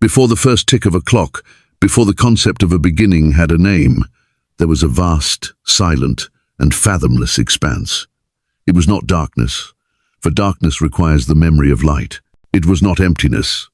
Before the first tick of a clock, before the concept of a beginning had a name, there was a vast, silent, and fathomless expanse. It was not darkness, for darkness requires the memory of light. It was not emptiness,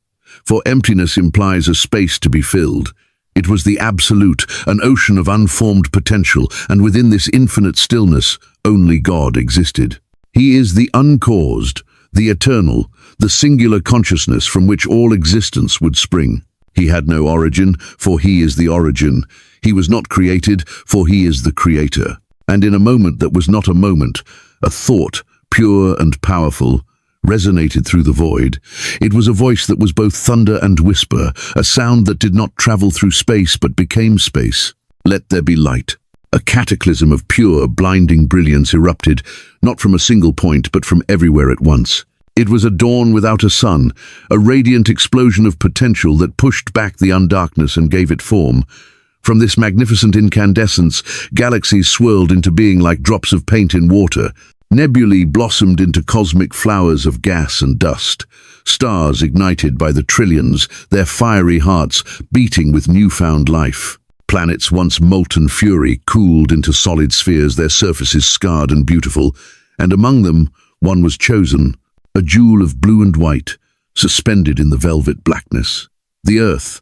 for emptiness implies a space to be filled. It was the absolute, an ocean of unformed potential, and within this infinite stillness, only God existed. He is the uncaused, the eternal, the singular consciousness from which all existence would spring. He had no origin, for he is the origin. He was not created, for he is the creator. And in a moment that was not a moment, a thought, pure and powerful, resonated through the void. It was a voice that was both thunder and whisper, a sound that did not travel through space but became space. Let there be light. A cataclysm of pure, blinding brilliance erupted, not from a single point but from everywhere at once. It was a dawn without a sun, a radiant explosion of potential that pushed back the undarkness and gave it form. From this magnificent incandescence, galaxies swirled into being like drops of paint in water. Nebulae blossomed into cosmic flowers of gas and dust. Stars ignited by the trillions, their fiery hearts beating with newfound life. Planets once molten fury cooled into solid spheres, their surfaces scarred and beautiful. And among them, one was chosen, a jewel of blue and white, suspended in the velvet blackness. The Earth.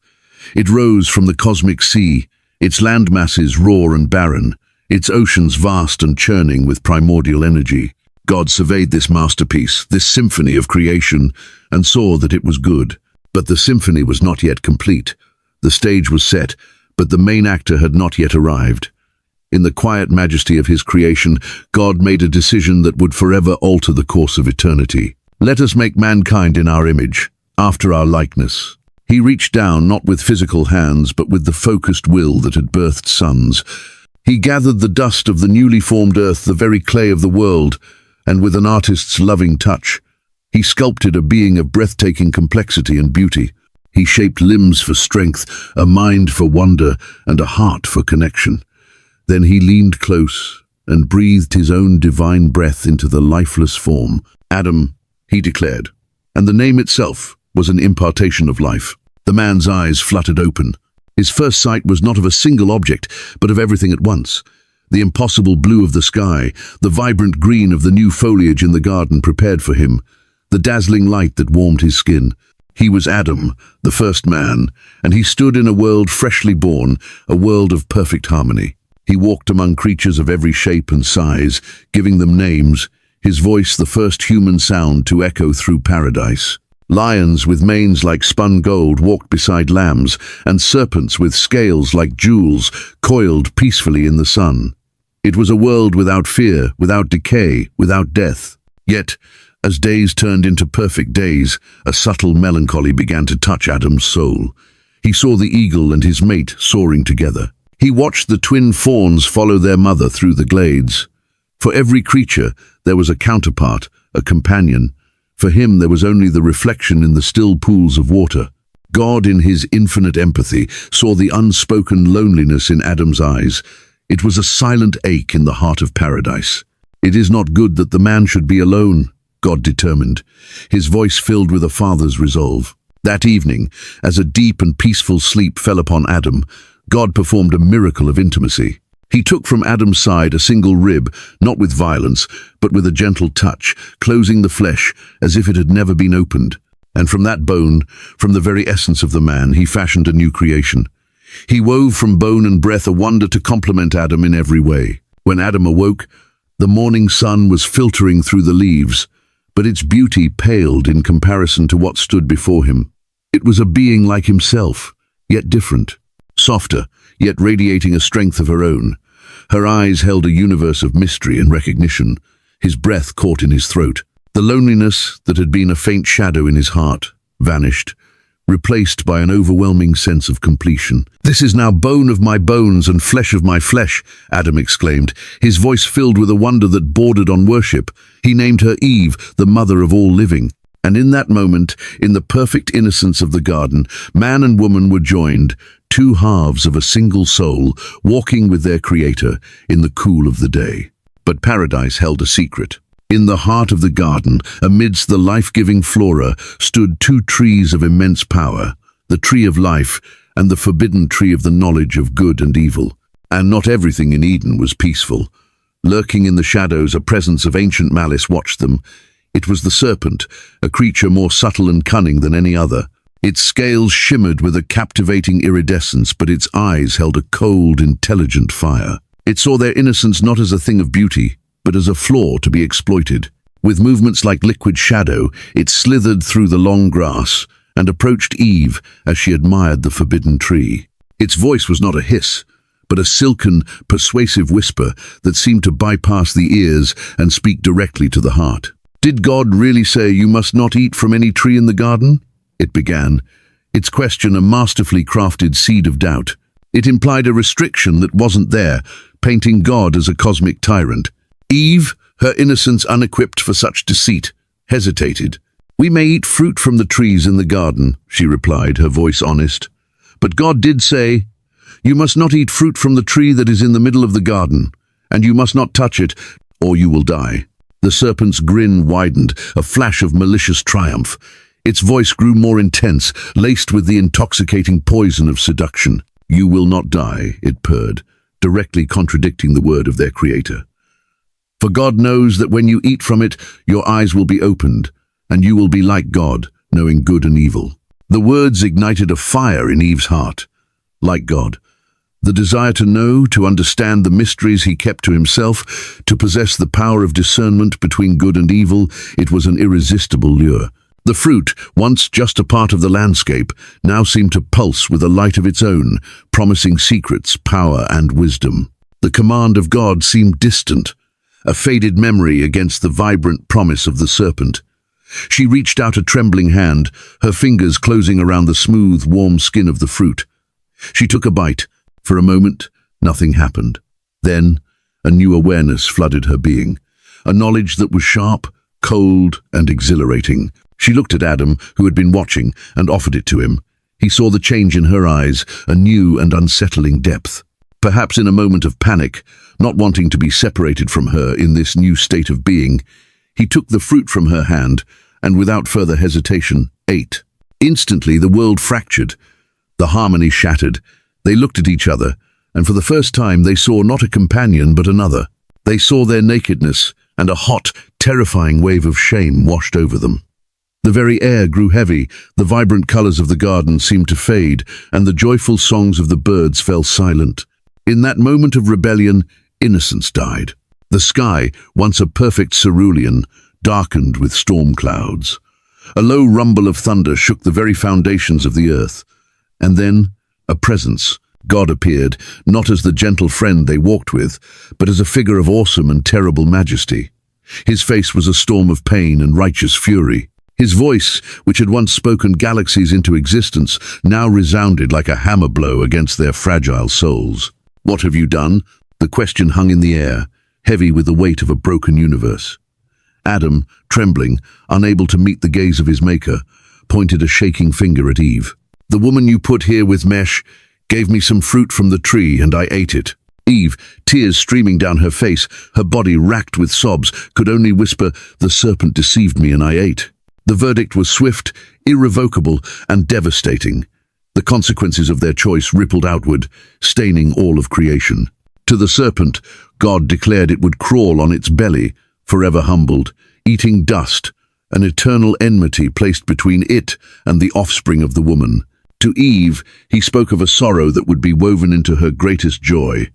It rose from the cosmic sea, its land masses raw and barren, its oceans vast and churning with primordial energy. God surveyed this masterpiece, this symphony of creation, and saw that it was good. But the symphony was not yet complete. The stage was set, but the main actor had not yet arrived. In the quiet majesty of his creation, God made a decision that would forever alter the course of eternity. Let us make mankind in our image, after our likeness. He reached down not with physical hands, but with the focused will that had birthed suns. He gathered the dust of the newly formed earth, the very clay of the world, and with an artist's loving touch, he sculpted a being of breathtaking complexity and beauty. He shaped limbs for strength, a mind for wonder, and a heart for connection. Then he leaned close and breathed his own divine breath into the lifeless form. Adam, he declared, and the name itself was an impartation of life. The man's eyes fluttered open. His first sight was not of a single object, but of everything at once. The impossible blue of the sky, the vibrant green of the new foliage in the garden prepared for him, the dazzling light that warmed his skin. He was Adam, the first man, and he stood in a world freshly born, a world of perfect harmony. He walked among creatures of every shape and size, giving them names, his voice the first human sound to echo through paradise. Lions with manes like spun gold walked beside lambs, and serpents with scales like jewels coiled peacefully in the sun. It was a world without fear, without decay, without death. Yet, as days turned into perfect days, a subtle melancholy began to touch Adam's soul. He saw the eagle and his mate soaring together. He watched the twin fawns follow their mother through the glades. For every creature, there was a counterpart, a companion. For him there was only the reflection in the still pools of water. God, in his infinite empathy, saw the unspoken loneliness in Adam's eyes. It was a silent ache in the heart of paradise. It is not good that the man should be alone, God determined, his voice filled with a father's resolve. That evening, as a deep and peaceful sleep fell upon Adam, God performed a miracle of intimacy. He took from Adam's side a single rib, not with violence, but with a gentle touch, closing the flesh as if it had never been opened. And from that bone, from the very essence of the man, he fashioned a new creation. He wove from bone and breath a wonder to complement Adam in every way. When Adam awoke, the morning sun was filtering through the leaves, but its beauty paled in comparison to what stood before him. It was a being like himself, yet different, softer, yet radiating a strength of her own. Her eyes held a universe of mystery and recognition. His breath caught in his throat. The loneliness that had been a faint shadow in his heart vanished, replaced by an overwhelming sense of completion. "This is now bone of my bones and flesh of my flesh," Adam exclaimed, his voice filled with a wonder that bordered on worship. He named her Eve, the mother of all living. And in that moment, in the perfect innocence of the garden, man and woman were joined, two halves of a single soul, walking with their Creator in the cool of the day. But paradise held a secret. In the heart of the garden, amidst the life-giving flora, stood two trees of immense power, the tree of life, and the forbidden tree of the knowledge of good and evil. And not everything in Eden was peaceful. Lurking in the shadows, a presence of ancient malice watched them. It was the serpent, a creature more subtle and cunning than any other. Its scales shimmered with a captivating iridescence, but its eyes held a cold, intelligent fire. It saw their innocence not as a thing of beauty, but as a flaw to be exploited. With movements like liquid shadow, it slithered through the long grass and approached Eve as she admired the forbidden tree. Its voice was not a hiss, but a silken, persuasive whisper that seemed to bypass the ears and speak directly to the heart. "Did God really say you must not eat from any tree in the garden?" it began, its question a masterfully crafted seed of doubt. It implied a restriction that wasn't there, painting God as a cosmic tyrant. Eve, her innocence unequipped for such deceit, hesitated. "We may eat fruit from the trees in the garden," she replied, her voice honest. "But God did say, 'You must not eat fruit from the tree that is in the middle of the garden, and you must not touch it, or you will die.'" The serpent's grin widened, a flash of malicious triumph. Its voice grew more intense, laced with the intoxicating poison of seduction. "You will not die," it purred, directly contradicting the word of their creator. "For God knows that when you eat from it, your eyes will be opened, and you will be like God, knowing good and evil." The words ignited a fire in Eve's heart. Like God, the desire to know, to understand the mysteries he kept to himself, to possess the power of discernment between good and evil, it was an irresistible lure. The fruit, once just a part of the landscape, now seemed to pulse with a light of its own, promising secrets, power, and wisdom. The command of God seemed distant, a faded memory against the vibrant promise of the serpent. She reached out a trembling hand, her fingers closing around the smooth, warm skin of the fruit. She took a bite. For a moment, nothing happened. Then, a new awareness flooded her being, a knowledge that was sharp, cold, and exhilarating. She looked at Adam, who had been watching, and offered it to him. He saw the change in her eyes, a new and unsettling depth. Perhaps in a moment of panic, not wanting to be separated from her in this new state of being, he took the fruit from her hand, and without further hesitation, ate. Instantly, the world fractured. The harmony shattered. They looked at each other, and for the first time they saw not a companion but another. They saw their nakedness, and a hot, terrifying wave of shame washed over them. The very air grew heavy, the vibrant colors of the garden seemed to fade, and the joyful songs of the birds fell silent. In that moment of rebellion, innocence died. The sky, once a perfect cerulean, darkened with storm clouds. A low rumble of thunder shook the very foundations of the earth. And then, a presence. God appeared, not as the gentle friend they walked with, but as a figure of awesome and terrible majesty. His face was a storm of pain and righteous fury. His voice, which had once spoken galaxies into existence, now resounded like a hammer blow against their fragile souls. "What have you done?" The question hung in the air, heavy with the weight of a broken universe. Adam, trembling, unable to meet the gaze of his maker, pointed a shaking finger at Eve. "The woman you put here with Mesh gave me some fruit from the tree, and I ate it." Eve, tears streaming down her face, her body racked with sobs, could only whisper, "The serpent deceived me and I ate." The verdict was swift, irrevocable, and devastating. The consequences of their choice rippled outward, staining all of creation. To the serpent, God declared it would crawl on its belly, forever humbled, eating dust, an eternal enmity placed between it and the offspring of the woman. To Eve, he spoke of a sorrow that would be woven into her greatest joy.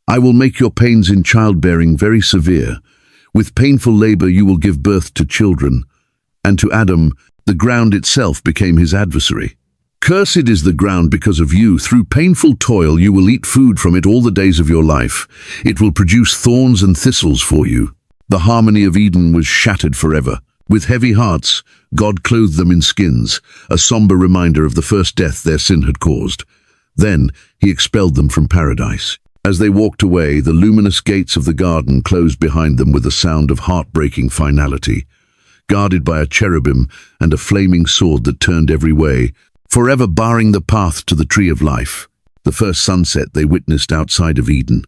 "I will make your pains in childbearing very severe. With painful labor you will give birth to children." And to Adam, the ground itself became his adversary. "Cursed is the ground because of you. Through painful toil you will eat food from it all the days of your life. It will produce thorns and thistles for you." The harmony of Eden was shattered forever. With heavy hearts, God clothed them in skins, a somber reminder of the first death their sin had caused. Then he expelled them from paradise. As they walked away, the luminous gates of the garden closed behind them with a sound of heartbreaking finality. Guarded by a cherubim and a flaming sword that turned every way, forever barring the path to the tree of life. The first sunset they witnessed outside of Eden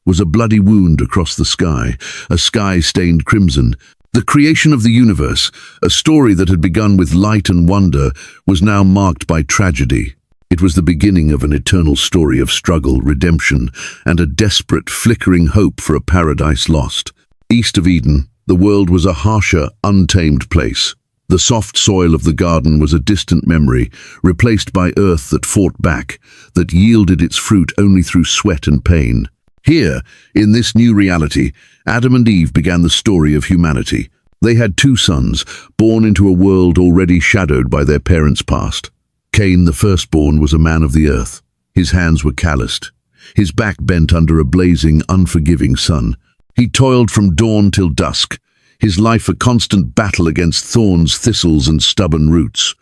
was a bloody wound across the sky, a sky stained crimson, The creation of the universe, a story that had begun with light and wonder, was now marked by tragedy. It was the beginning of an eternal story of struggle, redemption, and a desperate, flickering hope for a paradise lost. East of Eden, the world was a harsher, untamed place. The soft soil of the garden was a distant memory, replaced by earth that fought back, that yielded its fruit only through sweat and pain. Here, in this new reality, Adam and Eve began the story of humanity. They had two sons, born into a world already shadowed by their parents' past. Cain, the firstborn, was a man of the earth. His hands were calloused, his back bent under a blazing, unforgiving sun. He toiled from dawn till dusk, his life a constant battle against thorns, thistles, and stubborn roots.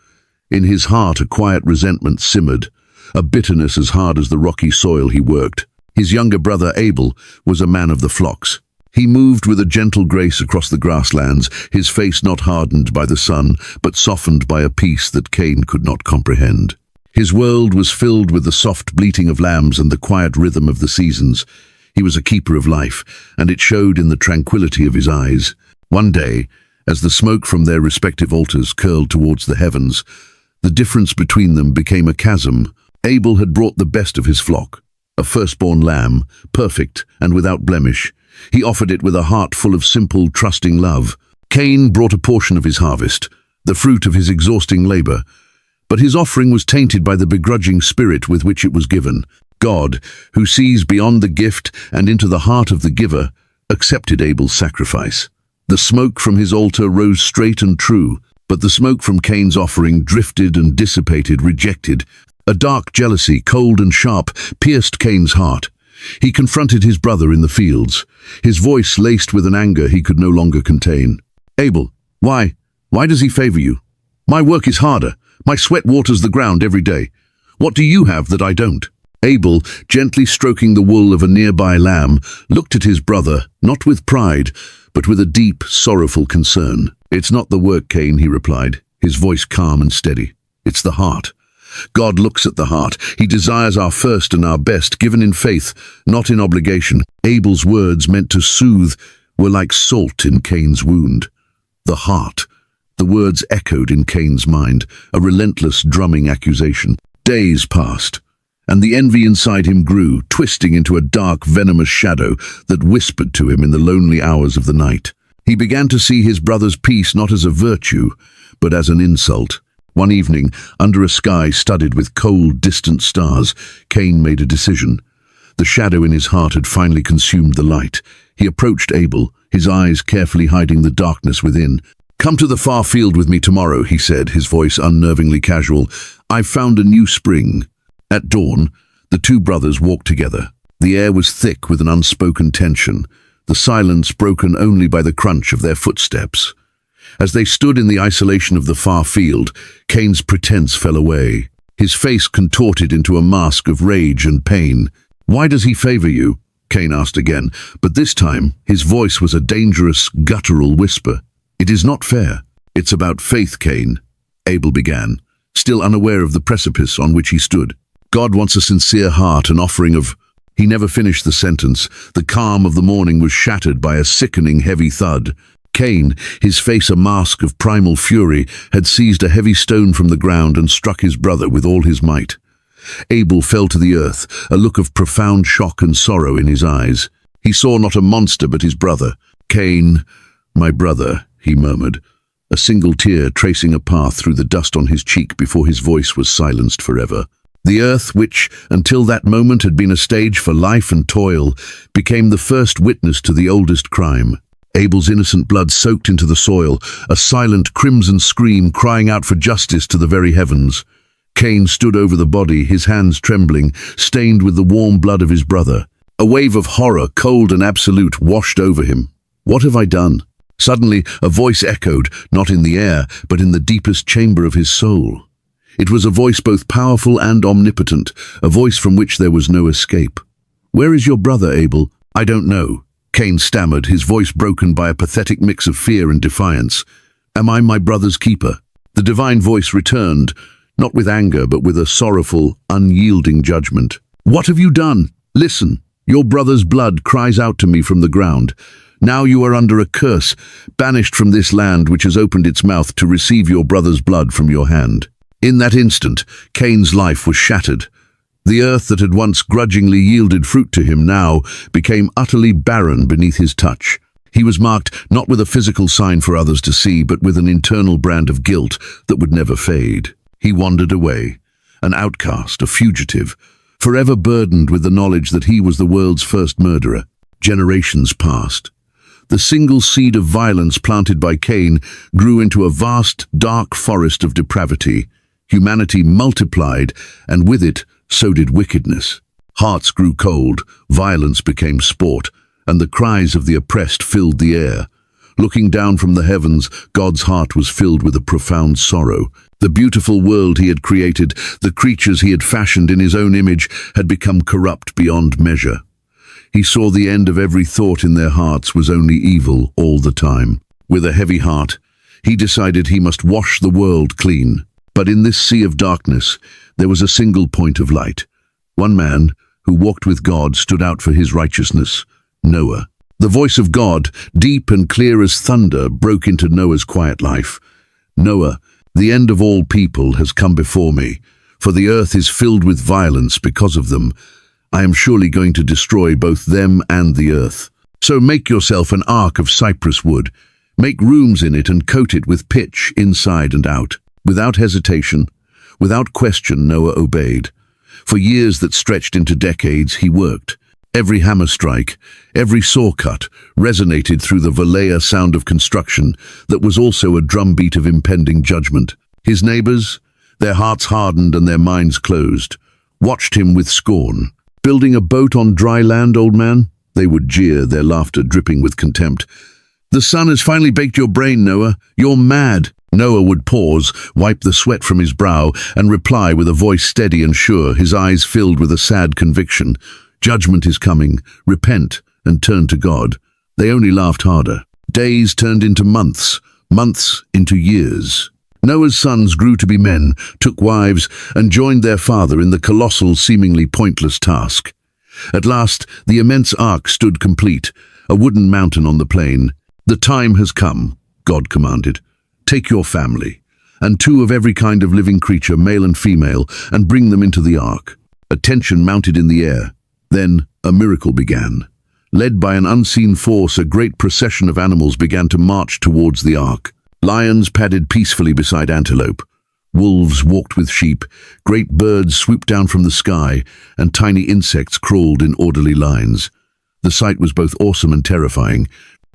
In his heart a quiet resentment simmered, a bitterness as hard as the rocky soil he worked. His younger brother Abel was a man of the flocks. He moved with a gentle grace across the grasslands, his face not hardened by the sun, but softened by a peace that Cain could not comprehend. His world was filled with the soft bleating of lambs and the quiet rhythm of the seasons. He was a keeper of life, and it showed in the tranquility of his eyes. One day, as the smoke from their respective altars curled towards the heavens, the difference between them became a chasm. Abel had brought the best of his flock, a firstborn lamb, perfect and without blemish. He offered it with a heart full of simple, trusting love. Cain brought a portion of his harvest, the fruit of his exhausting labor, but his offering was tainted by the begrudging spirit with which it was given. God, who sees beyond the gift and into the heart of the giver, accepted Abel's sacrifice. The smoke from his altar rose straight and true, but the smoke from Cain's offering drifted and dissipated, rejected. A dark jealousy, cold and sharp, pierced Cain's heart. He confronted his brother in the fields, his voice laced with an anger he could no longer contain. "Abel, why does he favor you? My work is harder. My sweat waters the ground every day. What do you have that I don't?" Abel, gently stroking the wool of a nearby lamb, looked at his brother, not with pride, but with a deep, sorrowful concern. "It's not the work, Cain," he replied, his voice calm and steady. "It's the heart. God looks at the heart. He desires our first and our best, given in faith, not in obligation." Abel's words, meant to soothe, were like salt in Cain's wound. The heart. The words echoed in Cain's mind, a relentless, drumming accusation. Days passed, and the envy inside him grew, twisting into a dark, venomous shadow that whispered to him in the lonely hours of the night. He began to see his brother's peace not as a virtue, but as an insult. One evening, under a sky studded with cold, distant stars, Cain made a decision. The shadow in his heart had finally consumed the light. He approached Abel, his eyes carefully hiding the darkness within. "Come to the far field with me tomorrow," he said, his voice unnervingly casual. "I've found a new spring." At dawn, the two brothers walked together. The air was thick with an unspoken tension, the silence broken only by the crunch of their footsteps. As they stood in the isolation of the far field, Cain's pretense fell away. His face contorted into a mask of rage and pain. "Why does he favor you?" Cain asked again, but this time his voice was a dangerous, guttural whisper. "It is not fair. It's about faith, Cain," Abel began, still unaware of the precipice on which he stood. "God wants a sincere heart, an offering of—" He never finished the sentence. The calm of the morning was shattered by a sickening, heavy thud. Cain, his face a mask of primal fury, had seized a heavy stone from the ground and struck his brother with all his might. Abel fell to the earth, a look of profound shock and sorrow in his eyes. He saw not a monster but his brother. "Cain, my brother," he murmured, a single tear tracing a path through the dust on his cheek before his voice was silenced forever. The earth, which, until that moment had been a stage for life and toil, became the first witness to the oldest crime. Abel's innocent blood soaked into the soil, a silent crimson scream crying out for justice to the very heavens. Cain stood over the body, his hands trembling, stained with the warm blood of his brother. A wave of horror, cold and absolute, washed over him. "What have I done?" Suddenly, a voice echoed, not in the air, but in the deepest chamber of his soul. It was a voice both powerful and omnipotent, a voice from which there was no escape. "Where is your brother, Abel?" "I don't know," Cain stammered, his voice broken by a pathetic mix of fear and defiance. "Am I my brother's keeper?" The divine voice returned, not with anger, but with a sorrowful, unyielding judgment. "What have you done? Listen, your brother's blood cries out to me from the ground. Now you are under a curse, banished from this land which has opened its mouth to receive your brother's blood from your hand." In that instant, Cain's life was shattered. The earth that had once grudgingly yielded fruit to him now became utterly barren beneath his touch. He was marked not with a physical sign for others to see, but with an internal brand of guilt that would never fade. He wandered away, an outcast, a fugitive, forever burdened with the knowledge that he was the world's first murderer. Generations passed. The single seed of violence planted by Cain grew into a vast, dark forest of depravity. Humanity multiplied, and with it, so did wickedness. Hearts grew cold, violence became sport, and the cries of the oppressed filled the air. Looking down from the heavens, God's heart was filled with a profound sorrow. The beautiful world he had created, the creatures he had fashioned in his own image, had become corrupt beyond measure. He saw the end of every thought in their hearts was only evil all the time. With a heavy heart, he decided he must wash the world clean. But in this sea of darkness, there was a single point of light. One man, who walked with God, stood out for his righteousness: Noah. The voice of God, deep and clear as thunder, broke into Noah's quiet life. "Noah, the end of all people has come before me, for the earth is filled with violence because of them. I am surely going to destroy both them and the earth. So make yourself an ark of cypress wood. Make rooms in it and coat it with pitch inside and out." Without hesitation, without question, Noah obeyed. For years that stretched into decades, he worked. Every hammer strike, every saw cut, resonated through the Valleya sound of construction that was also a drumbeat of impending judgment. His neighbors, their hearts hardened and their minds closed, watched him with scorn. "Building a boat on dry land, old man?" They would jeer, their laughter dripping with contempt. "The sun has finally baked your brain, Noah. You're mad." Noah would pause, wipe the sweat from his brow, and reply with a voice steady and sure, his eyes filled with a sad conviction: "Judgment is coming. Repent and turn to God." They only laughed harder. Days turned into months, months into years. Noah's sons grew to be men, took wives, and joined their father in the colossal, seemingly pointless task. At last, the immense ark stood complete, a wooden mountain on the plain. "The time has come," God commanded. "Take your family, and 2 of every kind of living creature, male and female, and bring them into the ark." A tension mounted in the air. Then a miracle began. Led by an unseen force, a great procession of animals began to march towards the ark. Lions padded peacefully beside antelope. Wolves walked with sheep. Great birds swooped down from the sky, and tiny insects crawled in orderly lines. The sight was both awesome and terrifying.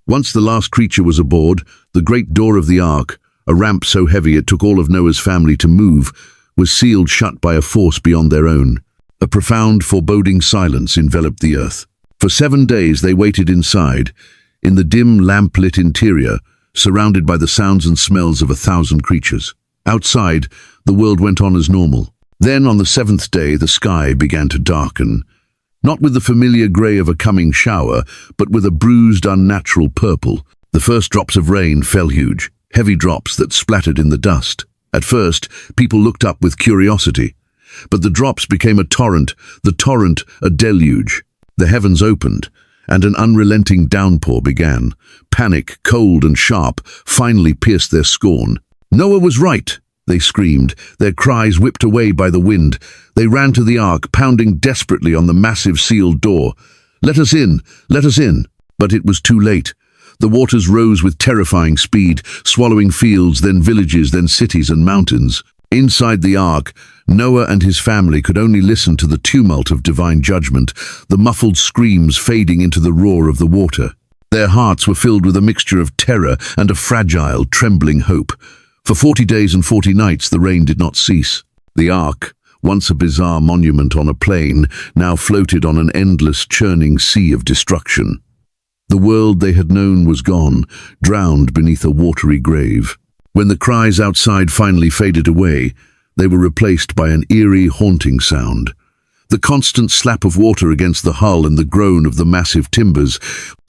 Once the last creature was aboard, the great door of the ark, a ramp so heavy it took all of Noah's family to move, was sealed shut by a force beyond their own. A profound, foreboding silence enveloped the earth. For 7 days they waited inside, in the dim, lamp-lit interior, surrounded by the sounds and smells of 1,000 creatures. Outside, the world went on as normal. Then, on the 7th day, the sky began to darken. Not with the familiar grey of a coming shower, but with a bruised, unnatural purple. The first drops of rain fell huge, heavy drops that splattered in the dust. At first, people looked up with curiosity. But the drops became a torrent, the torrent a deluge. The heavens opened, and an unrelenting downpour began. Panic, cold and sharp, finally pierced their scorn. "Noah was right," they screamed, their cries whipped away by the wind. They ran to the ark, pounding desperately on the massive sealed door. "Let us in! Let us in!" But it was too late. The waters rose with terrifying speed, swallowing fields, then villages, then cities and mountains. Inside the ark, Noah and his family could only listen to the tumult of divine judgment, the muffled screams fading into the roar of the water. Their hearts were filled with a mixture of terror and a fragile, trembling hope. For 40 days and 40 nights the rain did not cease. The ark, once a bizarre monument on a plain, now floated on an endless, churning sea of destruction. The world they had known was gone, drowned beneath a watery grave. When the cries outside finally faded away, they were replaced by an eerie, haunting sound. The constant slap of water against the hull and the groan of the massive timbers,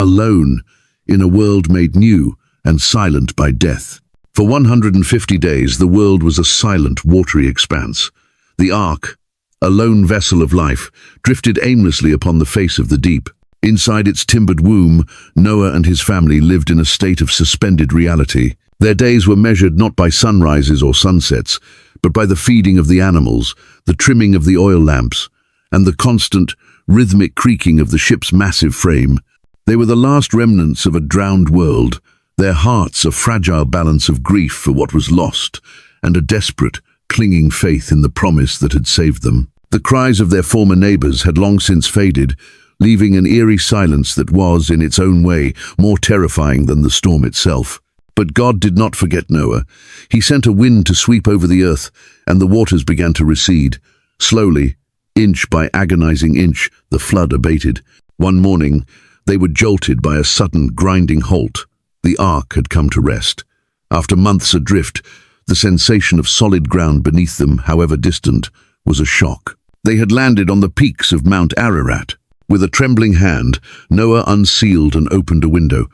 alone in a world made new and silent by death. For 150 days, the world was a silent, watery expanse. The ark, a lone vessel of life, drifted aimlessly upon the face of the deep. Inside its timbered womb, Noah and his family lived in a state of suspended reality. Their days were measured not by sunrises or sunsets, but by the feeding of the animals, the trimming of the oil lamps, and the constant, rhythmic creaking of the ship's massive frame. They were the last remnants of a drowned world, their hearts a fragile balance of grief for what was lost, and a desperate, clinging faith in the promise that had saved them. The cries of their former neighbors had long since faded, leaving an eerie silence that was, in its own way, more terrifying than the storm itself. But God did not forget Noah. He sent a wind to sweep over the earth, and the waters began to recede. Slowly, inch by agonizing inch, the flood abated. One morning, they were jolted by a sudden, grinding halt. The ark had come to rest. After months adrift, the sensation of solid ground beneath them, however distant, was a shock. They had landed on the peaks of Mount Ararat. With a trembling hand, Noah unsealed and opened a window.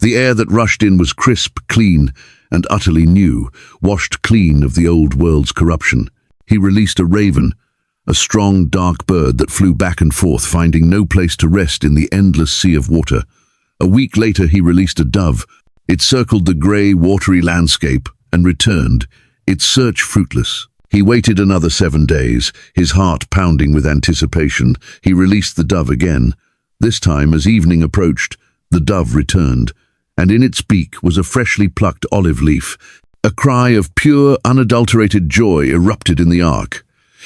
The air that rushed in was crisp, clean, and utterly new, washed clean of the old world's corruption. He released a raven, a strong, dark bird that flew back and forth, finding no place to rest in the endless sea of water. A week later he released a dove. It circled the grey, watery landscape and returned, its search fruitless. He waited another 7 days, his heart pounding with anticipation. He released the dove again. This time, as evening approached, the dove returned, and in its beak was a freshly plucked olive leaf. A cry of pure, unadulterated joy erupted in the ark.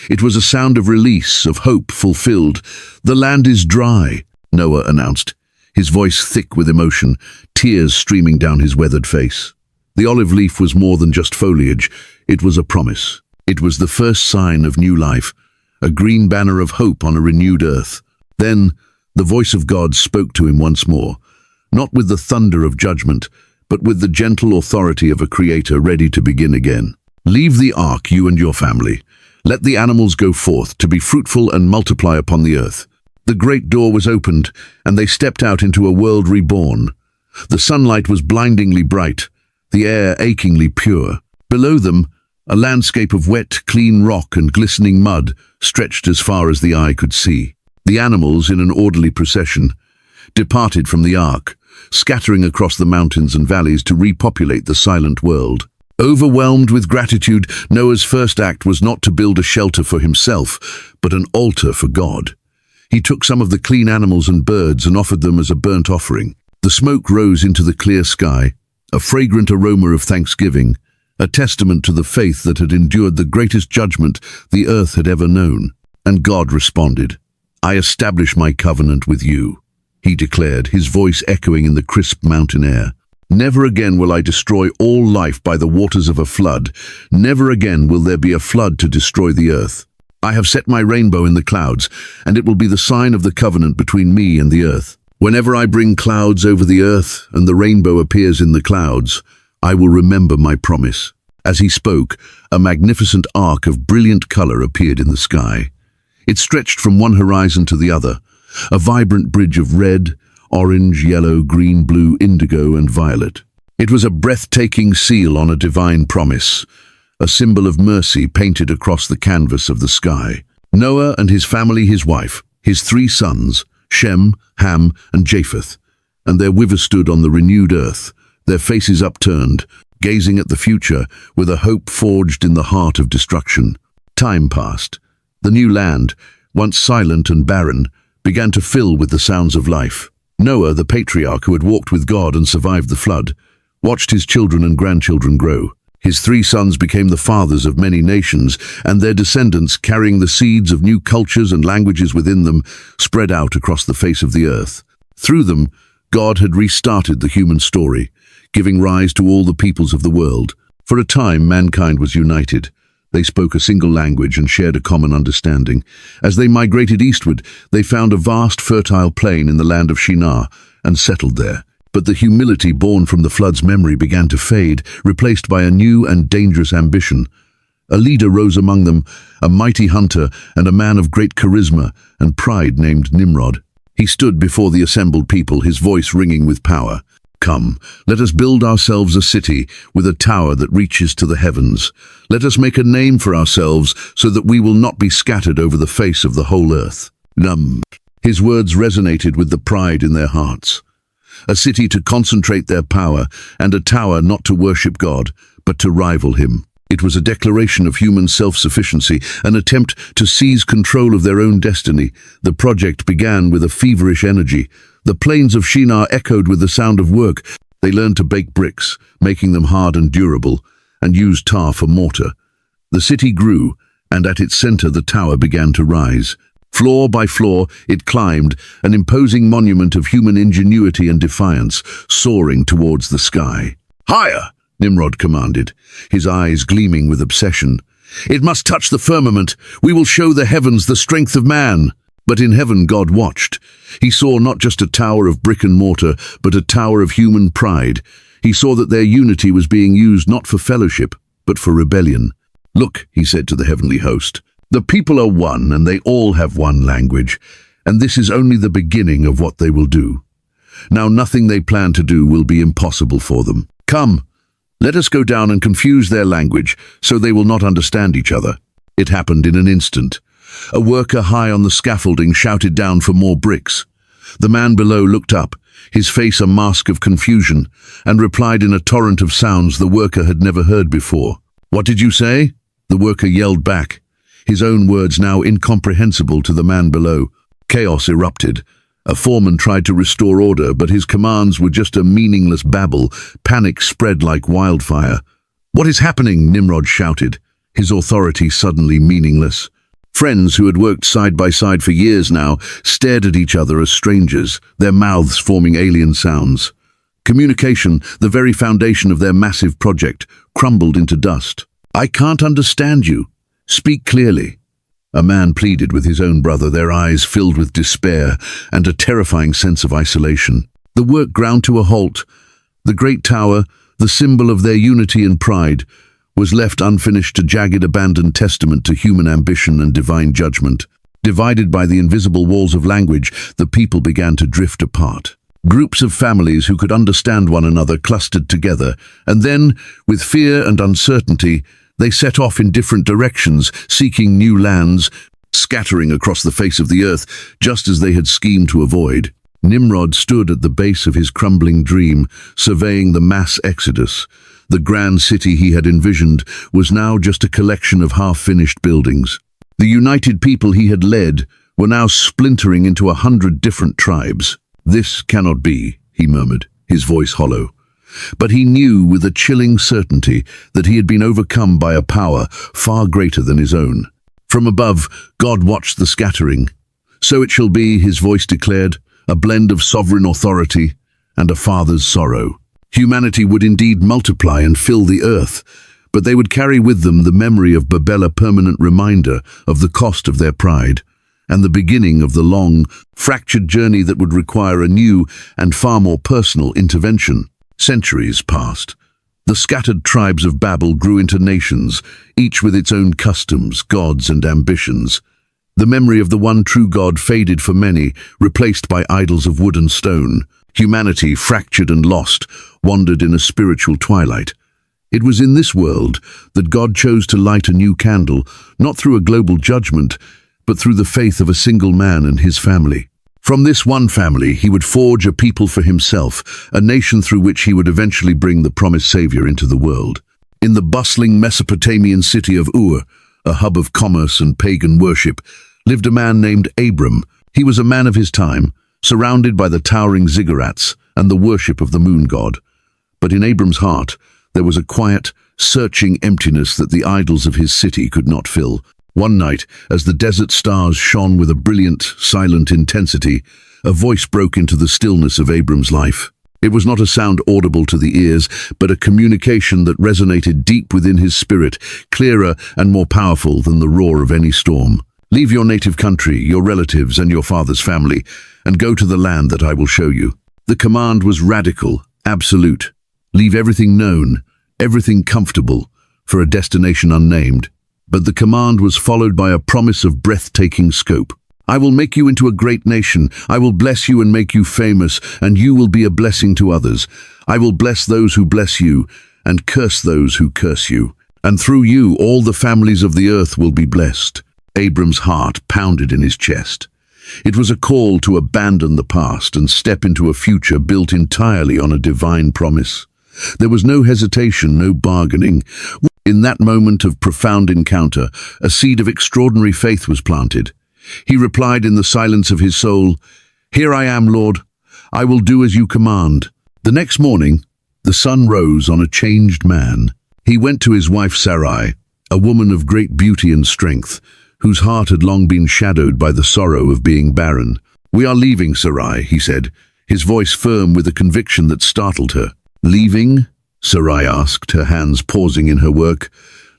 It was a sound of release, of hope fulfilled. "The land is dry," Noah announced, his voice thick with emotion, tears streaming down his weathered face. The olive leaf was more than just foliage. It was a promise. It was the first sign of new life, a green banner of hope on a renewed earth. Then, the voice of God spoke to him once more, not with the thunder of judgment, but with the gentle authority of a creator ready to begin again. "Leave the ark, you and your family. Let the animals go forth to be fruitful and multiply upon the earth." The great door was opened, and they stepped out into a world reborn. The sunlight was blindingly bright, the air achingly pure. Below them, a landscape of wet, clean rock and glistening mud stretched as far as the eye could see. The animals, in an orderly procession, departed from the ark, scattering across the mountains and valleys to repopulate the silent world. Overwhelmed with gratitude, Noah's first act was not to build a shelter for himself, but an altar for God. He took some of the clean animals and birds and offered them as a burnt offering. The smoke rose into the clear sky, a fragrant aroma of thanksgiving, a testament to the faith that had endured the greatest judgment the earth had ever known. And God responded, "I establish my covenant with you," he declared, his voice echoing in the crisp mountain air. "Never again will I destroy all life by the waters of a flood. Never again will there be a flood to destroy the earth. I have set my rainbow in the clouds, and it will be the sign of the covenant between me and the earth. Whenever I bring clouds over the earth and the rainbow appears in the clouds, I will remember my promise." As he spoke, a magnificent arc of brilliant color appeared in the sky. It stretched from one horizon to the other, a vibrant bridge of red, orange, yellow, green, blue, indigo, and violet. It was a breathtaking seal on a divine promise, a symbol of mercy painted across the canvas of the sky. Noah and his family, his wife, his 3 sons, Shem, Ham, and Japheth, and their wiver stood on the renewed earth, their faces upturned, gazing at the future with a hope forged in the heart of destruction. Time passed. The new land, once silent and barren, began to fill with the sounds of life. Noah, the patriarch who had walked with God and survived the flood, watched his children and grandchildren grow. His 3 sons became the fathers of many nations, and their descendants, carrying the seeds of new cultures and languages within them, spread out across the face of the earth. Through them, God had restarted the human story, giving rise to all the peoples of the world. For a time, mankind was united. They spoke a single language and shared a common understanding. As they migrated eastward, they found a vast, fertile plain in the land of Shinar and settled there. But the humility born from the flood's memory began to fade, replaced by a new and dangerous ambition. A leader rose among them, a mighty hunter and a man of great charisma and pride named Nimrod. He stood before the assembled people, his voice ringing with power. "Come, let us build ourselves a city with a tower that reaches to the heavens. Let us make a name for ourselves so that we will not be scattered over the face of the whole earth." His words resonated with the pride in their hearts. A city to concentrate their power, and a tower not to worship God, but to rival him. It was a declaration of human self-sufficiency, an attempt to seize control of their own destiny. The project began with a feverish energy. The plains of Shinar echoed with the sound of work. They learned to bake bricks, making them hard and durable, and used tar for mortar. The city grew, and at its center the tower began to rise. Floor by floor, it climbed, an imposing monument of human ingenuity and defiance, soaring towards the sky. "Higher!" Nimrod commanded, his eyes gleaming with obsession. "It must touch the firmament. We will show the heavens the strength of man." But in heaven God watched. He saw not just a tower of brick and mortar, but a tower of human pride. He saw that their unity was being used not for fellowship, but for rebellion. "Look," he said to the heavenly host, "the people are one, and they all have one language, and this is only the beginning of what they will do. Now nothing they plan to do will be impossible for them. Come, let us go down and confuse their language, so they will not understand each other." It happened in an instant. A worker high on the scaffolding shouted down for more bricks. The man below looked up, his face a mask of confusion, and replied in a torrent of sounds the worker had never heard before. "What did you say?" The worker yelled back, his own words now incomprehensible to the man below. Chaos erupted. A foreman tried to restore order, but his commands were just a meaningless babble. Panic spread like wildfire. "What is happening?" Nimrod shouted, his authority suddenly meaningless. Friends who had worked side by side for years now stared at each other as strangers, their mouths forming alien sounds. Communication, the very foundation of their massive project, crumbled into dust. "I can't understand you. Speak clearly." A man pleaded with his own brother, their eyes filled with despair and a terrifying sense of isolation. The work ground to a halt. The great tower, the symbol of their unity and pride, was left unfinished, a jagged, abandoned testament to human ambition and divine judgment. Divided by the invisible walls of language, the people began to drift apart. Groups of families who could understand one another clustered together, and then, with fear and uncertainty, they set off in different directions, seeking new lands, scattering across the face of the earth, just as they had schemed to avoid. Nimrod stood at the base of his crumbling dream, surveying the mass exodus. The grand city he had envisioned was now just a collection of half-finished buildings. The united people he had led were now splintering into 100 different tribes. "This cannot be," he murmured, his voice hollow. But he knew with a chilling certainty that he had been overcome by a power far greater than his own. From above, God watched the scattering. "So it shall be," his voice declared, a blend of sovereign authority and a father's sorrow. Humanity would indeed multiply and fill the earth, but they would carry with them the memory of Babel, a permanent reminder of the cost of their pride, and the beginning of the long, fractured journey that would require a new and far more personal intervention. Centuries passed. The scattered tribes of Babel grew into nations, each with its own customs, gods, and ambitions. The memory of the one true God faded for many, replaced by idols of wood and stone. Humanity, fractured and lost, wandered in a spiritual twilight. It was in this world that God chose to light a new candle, not through a global judgment, but through the faith of a single man and his family. From this one family, he would forge a people for himself, a nation through which he would eventually bring the promised Savior into the world. In the bustling Mesopotamian city of Ur, a hub of commerce and pagan worship, lived a man named Abram. He was a man of his time, surrounded by the towering ziggurats and the worship of the moon god. But in Abram's heart, there was a quiet, searching emptiness that the idols of his city could not fill. One night, as the desert stars shone with a brilliant, silent intensity, a voice broke into the stillness of Abram's life. It was not a sound audible to the ears, but a communication that resonated deep within his spirit, clearer and more powerful than the roar of any storm. "Leave your native country, your relatives, and your father's family, and go to the land that I will show you." The command was radical, absolute. Leave everything known, everything comfortable, for a destination unnamed. But the command was followed by a promise of breathtaking scope. "I will make you into a great nation. I will bless you and make you famous, and you will be a blessing to others. I will bless those who bless you, and curse those who curse you. And through you all the families of the earth will be blessed." Abram's heart pounded in his chest. It was a call to abandon the past and step into a future built entirely on a divine promise. There was no hesitation, no bargaining. In that moment of profound encounter, a seed of extraordinary faith was planted. He replied in the silence of his soul, "Here I am, Lord. I will do as you command." The next morning, the sun rose on a changed man. He went to his wife Sarai, a woman of great beauty and strength, whose heart had long been shadowed by the sorrow of being barren. "We are leaving, Sarai," he said, his voice firm with a conviction that startled her. "Leaving?" Sarai asked, her hands pausing in her work.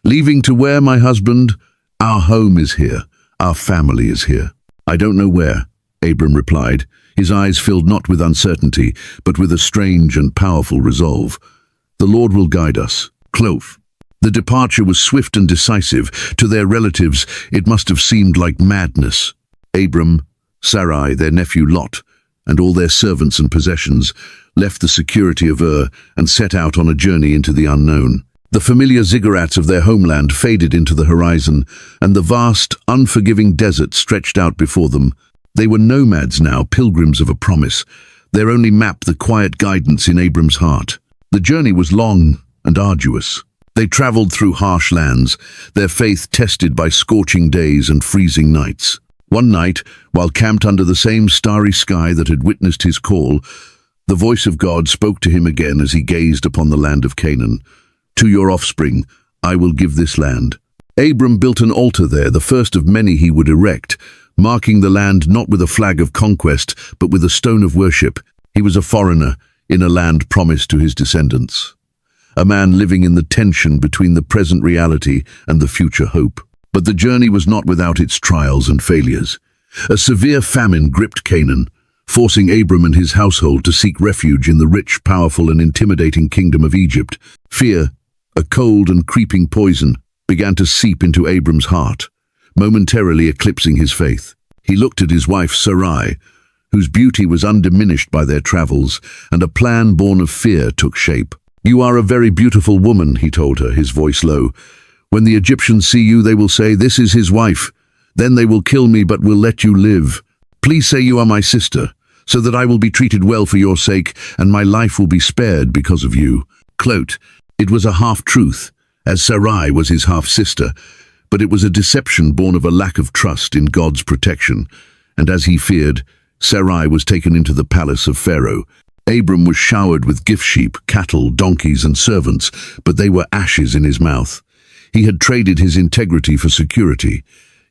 "Leaving to where, my husband? Our home is here. Our family is here." "I don't know where," Abram replied, his eyes filled not with uncertainty, but with a strange and powerful resolve. "The Lord will guide us." Clove. The departure was swift and decisive. To their relatives, it must have seemed like madness. Abram, Sarai, their nephew Lot, and all their servants and possessions left the security of Ur and set out on a journey into the unknown. The familiar ziggurats of their homeland faded into the horizon, and the vast, unforgiving desert stretched out before them. They were nomads now, pilgrims of a promise, their only map the quiet guidance in Abram's heart. The journey was long and arduous. They traveled through harsh lands, their faith tested by scorching days and freezing nights. One night, while camped under the same starry sky that had witnessed his call, the voice of God spoke to him again as he gazed upon the land of Canaan. "To your offspring, I will give this land." Abram built an altar there, the first of many he would erect, marking the land not with a flag of conquest, but with a stone of worship. He was a foreigner in a land promised to his descendants, a man living in the tension between the present reality and the future hope. But the journey was not without its trials and failures. A severe famine gripped Canaan, forcing Abram and his household to seek refuge in the rich, powerful and intimidating kingdom of Egypt. Fear, a cold and creeping poison, began to seep into Abram's heart, momentarily eclipsing his faith. He looked at his wife Sarai, whose beauty was undiminished by their travels, and a plan born of fear took shape. "You are a very beautiful woman," he told her, his voice low. "When the Egyptians see you, they will say, 'This is his wife.' Then they will kill me, but will let you live. Please say you are my sister, so that I will be treated well for your sake, and my life will be spared because of you." Clote. It was a half-truth, as Sarai was his half-sister, but it was a deception born of a lack of trust in God's protection, and as he feared, Sarai was taken into the palace of Pharaoh. Abram was showered with gift sheep, cattle, donkeys and servants, but they were ashes in his mouth. He had traded his integrity for security.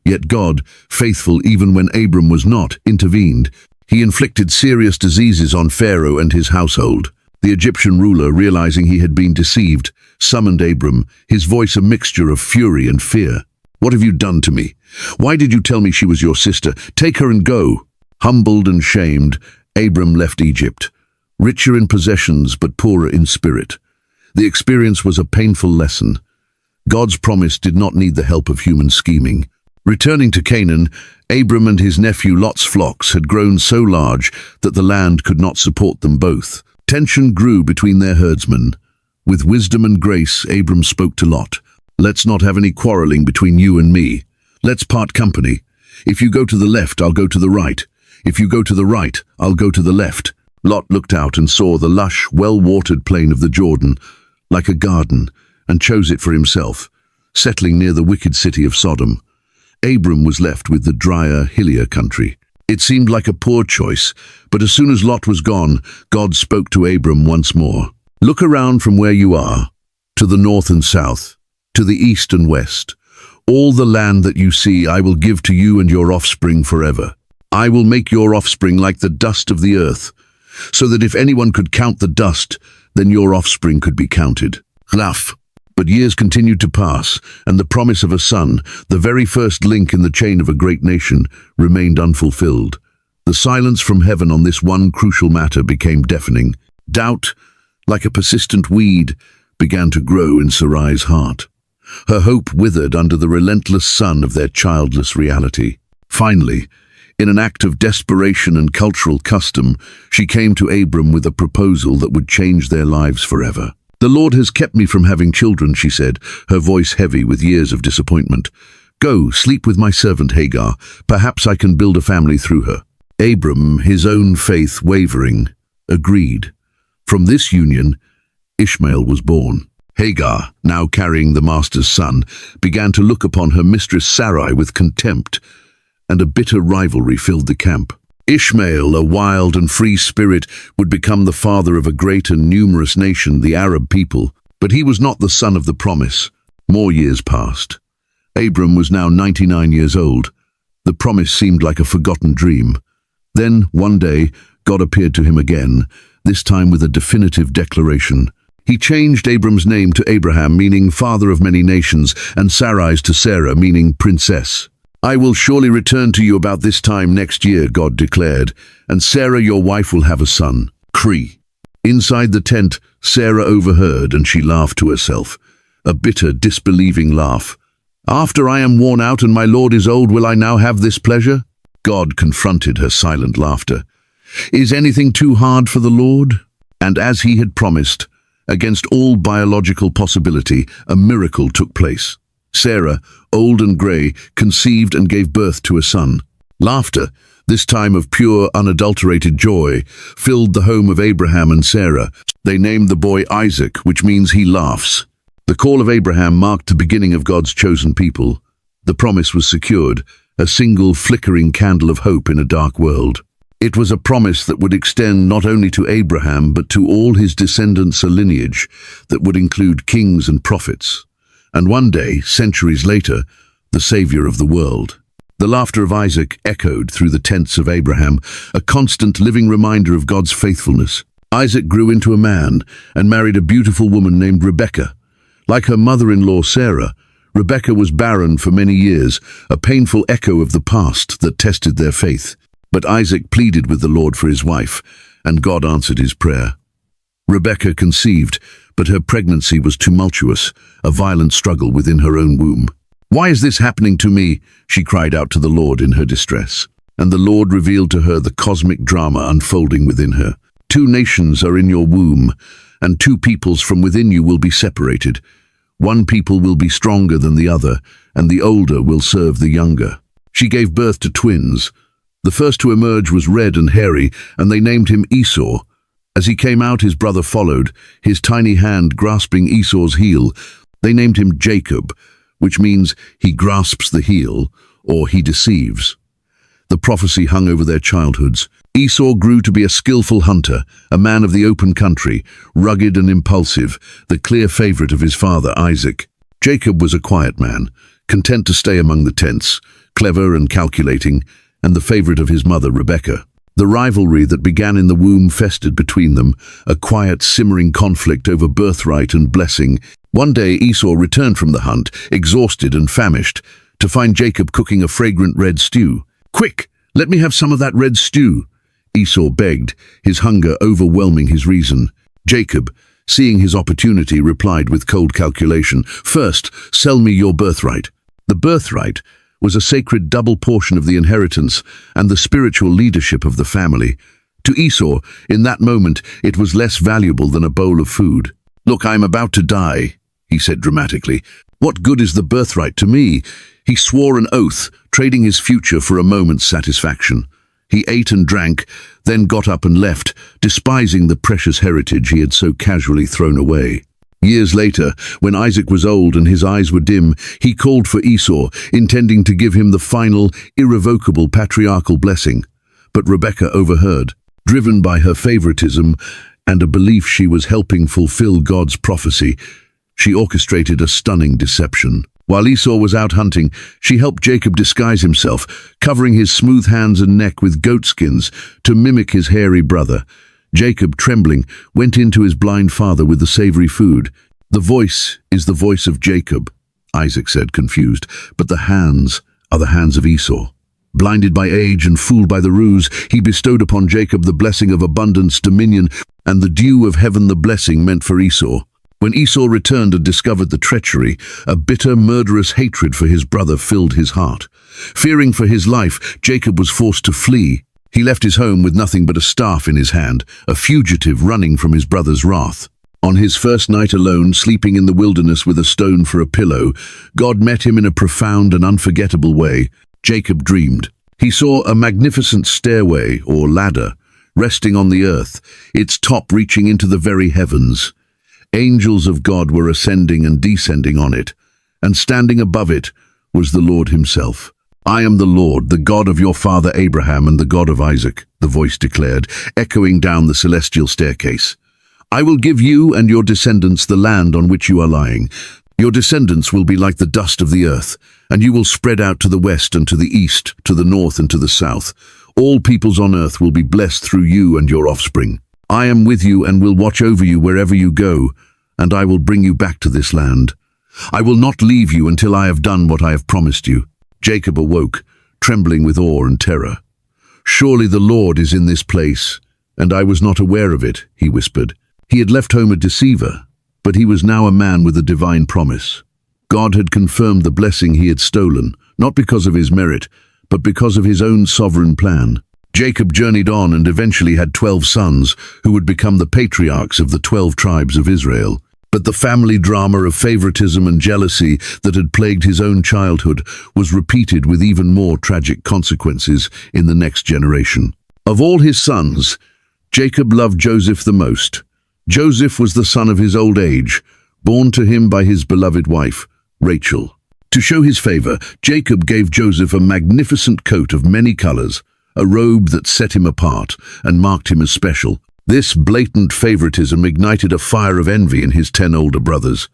Yet God, faithful even when Abram was not, intervened. He inflicted serious diseases on Pharaoh and his household. The Egyptian ruler, realizing he had been deceived, summoned Abram, his voice a mixture of fury and fear. "What have you done to me? Why did you tell me she was your sister? Take her and go." Humbled and shamed, Abram left Egypt, richer in possessions but poorer in spirit. The experience was a painful lesson. God's promise did not need the help of human scheming. Returning to Canaan, Abram and his nephew Lot's flocks had grown so large that the land could not support them both. Tension grew between their herdsmen. With wisdom and grace, Abram spoke to Lot. "Let's not have any quarreling between you and me. Let's part company. If you go to the left, I'll go to the right. If you go to the right, I'll go to the left." Lot looked out and saw the lush, well-watered plain of the Jordan, like a garden, and chose it for himself, settling near the wicked city of Sodom. Abram was left with the drier, hillier country. It seemed like a poor choice, but as soon as Lot was gone, God spoke to Abram once more. "Look around from where you are, to the north and south, to the east and west. All the land that you see I will give to you and your offspring forever. I will make your offspring like the dust of the earth, so that if anyone could count the dust, then your offspring could be counted." Laugh. But years continued to pass, and the promise of a son, the very first link in the chain of a great nation, remained unfulfilled. The silence from heaven on this one crucial matter became deafening. Doubt, like a persistent weed, began to grow in Sarai's heart. Her hope withered under the relentless sun of their childless reality. Finally, in an act of desperation and cultural custom, she came to Abram with a proposal that would change their lives forever. "The Lord has kept me from having children," she said, her voice heavy with years of disappointment. Go, sleep with my servant Hagar. Perhaps I can build a family through her." Abram, his own faith wavering, agreed. From this union, Ishmael was born. Hagar, now carrying the master's son, began to look upon her mistress Sarai with contempt, and a bitter rivalry filled the camp. Ishmael, a wild and free spirit, would become the father of a great and numerous nation, the Arab people. But he was not the son of the promise. More years passed. Abram was now 99 years old. The promise seemed like a forgotten dream. Then, one day, God appeared to him again, this time with a definitive declaration. He changed Abram's name to Abraham, meaning father of many nations, and Sarai's to Sarah, meaning princess. "I will surely return to you about this time next year," God declared, "and Sarah your wife will have a son." Cree. Inside the tent, Sarah overheard, and she laughed to herself, a bitter, disbelieving laugh. "After I am worn out and my Lord is old, will I now have this pleasure?" God confronted her silent laughter. "Is anything too hard for the Lord?" And as he had promised, against all biological possibility, a miracle took place. Sarah, old and grey, conceived and gave birth to a son. Laughter, this time of pure, unadulterated joy, filled the home of Abraham and Sarah. They named the boy Isaac, which means he laughs. The call of Abraham marked the beginning of God's chosen people. The promise was secured, a single flickering candle of hope in a dark world. It was a promise that would extend not only to Abraham but to all his descendants, a lineage that would include kings and prophets. And one day, centuries later, the Savior of the world. The laughter of Isaac echoed through the tents of Abraham, a constant living reminder of God's faithfulness. Isaac grew into a man and married a beautiful woman named Rebekah. Like her mother-in-law Sarah, Rebekah was barren for many years, a painful echo of the past that tested their faith. But Isaac pleaded with the Lord for his wife, and God answered his prayer. Rebekah conceived, but her pregnancy was tumultuous, a violent struggle within her own womb. "Why is this happening to me?" she cried out to the Lord in her distress. And the Lord revealed to her the cosmic drama unfolding within her. "Two nations are in your womb, and two peoples from within you will be separated. One people will be stronger than the other, and the older will serve the younger." She gave birth to twins. The first to emerge was red and hairy, and they named him Esau. As he came out, his brother followed, his tiny hand grasping Esau's heel. They named him Jacob, which means he grasps the heel, or he deceives. The prophecy hung over their childhoods. Esau grew to be a skillful hunter, a man of the open country, rugged and impulsive, the clear favorite of his father Isaac. Jacob was a quiet man, content to stay among the tents, clever and calculating, and the favorite of his mother Rebekah. The rivalry that began in the womb festered between them, a quiet, simmering conflict over birthright and blessing. One day Esau returned from the hunt, exhausted and famished, to find Jacob cooking a fragrant red stew. "Quick, let me have some of that red stew," Esau begged, his hunger overwhelming his reason. Jacob, seeing his opportunity, replied with cold calculation, "First, sell me your birthright." The birthright was a sacred double portion of the inheritance and the spiritual leadership of the family. To Esau, in that moment, it was less valuable than a bowl of food. "Look, I'm about to die," he said dramatically. "What good is the birthright to me?" He swore an oath, trading his future for a moment's satisfaction. He ate and drank, then got up and left, despising the precious heritage he had so casually thrown away. Years later, when Isaac was old and his eyes were dim, he called for Esau, intending to give him the final, irrevocable patriarchal blessing. But Rebekah overheard. Driven by her favoritism and a belief she was helping fulfill God's prophecy, she orchestrated a stunning deception. While Esau was out hunting, she helped Jacob disguise himself, covering his smooth hands and neck with goatskins to mimic his hairy brother. Jacob, trembling, went in to his blind father with the savory food. "The voice is the voice of Jacob," Isaac said, confused, "but the hands are the hands of Esau." Blinded by age and fooled by the ruse, he bestowed upon Jacob the blessing of abundance, dominion, and the dew of heaven, the blessing meant for Esau. When Esau returned and discovered the treachery, a bitter, murderous hatred for his brother filled his heart. Fearing for his life, Jacob was forced to flee. He left his home with nothing but a staff in his hand, a fugitive running from his brother's wrath. On his first night alone, sleeping in the wilderness with a stone for a pillow, God met him in a profound and unforgettable way. Jacob dreamed. He saw a magnificent stairway, or ladder, resting on the earth, its top reaching into the very heavens. Angels of God were ascending and descending on it, and standing above it was the Lord himself. "I am the Lord, the God of your father Abraham and the God of Isaac," the voice declared, echoing down the celestial staircase. "I will give you and your descendants the land on which you are lying. Your descendants will be like the dust of the earth, and you will spread out to the west and to the east, to the north and to the south. All peoples on earth will be blessed through you and your offspring. I am with you and will watch over you wherever you go, and I will bring you back to this land. I will not leave you until I have done what I have promised you." Jacob awoke, trembling with awe and terror. "Surely the Lord is in this place, and I was not aware of it," he whispered. He had left home a deceiver, but he was now a man with a divine promise. God had confirmed the blessing he had stolen, not because of his merit, but because of his own sovereign plan. Jacob journeyed on and eventually had 12 sons, who would become the patriarchs of the 12 tribes of Israel. But the family drama of favoritism and jealousy that had plagued his own childhood was repeated with even more tragic consequences in the next generation. Of all his sons, Jacob loved Joseph the most. Joseph was the son of his old age, born to him by his beloved wife, Rachel. To show his favor, Jacob gave Joseph a magnificent coat of many colors, a robe that set him apart and marked him as special. This blatant favoritism ignited a fire of envy in his 10 older brothers.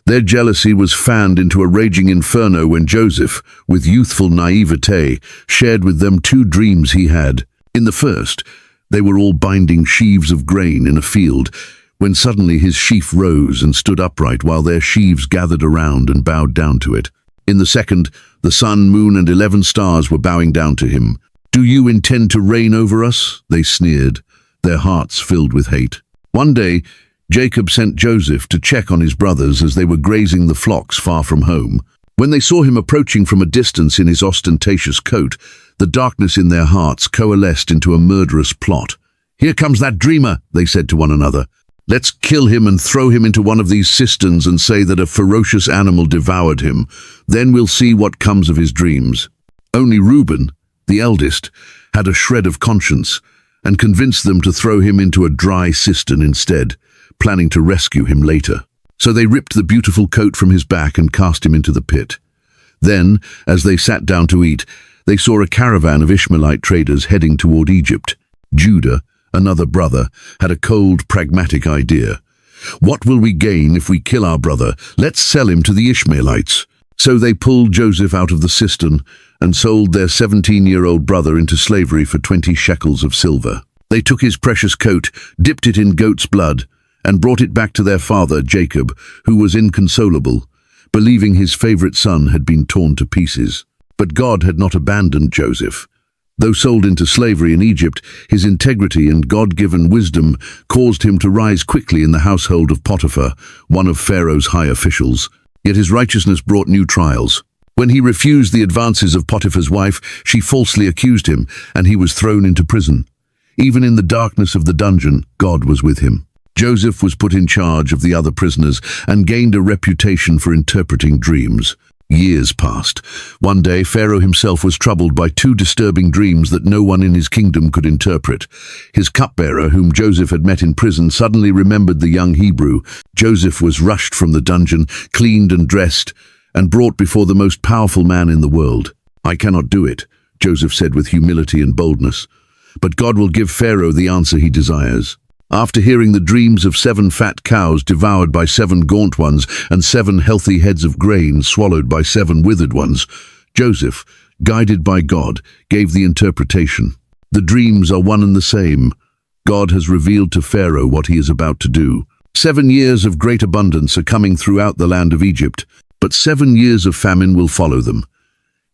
Their jealousy was fanned into a raging inferno when Joseph, with youthful naivete, shared with them 2 dreams he had. In the first, they were all binding sheaves of grain in a field, when suddenly his sheaf rose and stood upright while their sheaves gathered around and bowed down to it. In the second, the sun, moon, and 11 stars were bowing down to him. "Do you intend to reign over us?" they sneered, their hearts filled with hate. One day, Jacob sent Joseph to check on his brothers as they were grazing the flocks far from home. When they saw him approaching from a distance in his ostentatious coat, the darkness in their hearts coalesced into a murderous plot. "Here comes that dreamer," they said to one another. "Let's kill him and throw him into one of these cisterns and say that a ferocious animal devoured him. Then we'll see what comes of his dreams." Only Reuben, the eldest, had a shred of conscience and convinced them to throw him into a dry cistern instead, planning to rescue him later. So they ripped the beautiful coat from his back and cast him into the pit. Then, as they sat down to eat, they saw a caravan of Ishmaelite traders heading toward Egypt. Judah, another brother, had a cold, pragmatic idea. "What will we gain if we kill our brother? Let's sell him to the Ishmaelites." So they pulled Joseph out of the cistern and sold their 17-year-old brother into slavery for 20 shekels of silver. They took his precious coat, dipped it in goat's blood, and brought it back to their father, Jacob, who was inconsolable, believing his favorite son had been torn to pieces. But God had not abandoned Joseph. Though sold into slavery in Egypt, his integrity and God-given wisdom caused him to rise quickly in the household of Potiphar, one of Pharaoh's high officials. Yet his righteousness brought new trials. When he refused the advances of Potiphar's wife, she falsely accused him, and he was thrown into prison. Even in the darkness of the dungeon, God was with him. Joseph was put in charge of the other prisoners and gained a reputation for interpreting dreams. Years passed. One day, Pharaoh himself was troubled by 2 disturbing dreams that no one in his kingdom could interpret. His cupbearer, whom Joseph had met in prison, suddenly remembered the young Hebrew. Joseph was rushed from the dungeon, cleaned and dressed, and brought before the most powerful man in the world. "I cannot do it," Joseph said with humility and boldness. "But God will give Pharaoh the answer he desires." After hearing the dreams of 7 fat cows devoured by 7 gaunt ones and 7 healthy heads of grain swallowed by 7 withered ones, Joseph, guided by God, gave the interpretation. The dreams are one and the same. God has revealed to Pharaoh what he is about to do. 7 years of great abundance are coming throughout the land of Egypt, but 7 years of famine will follow them.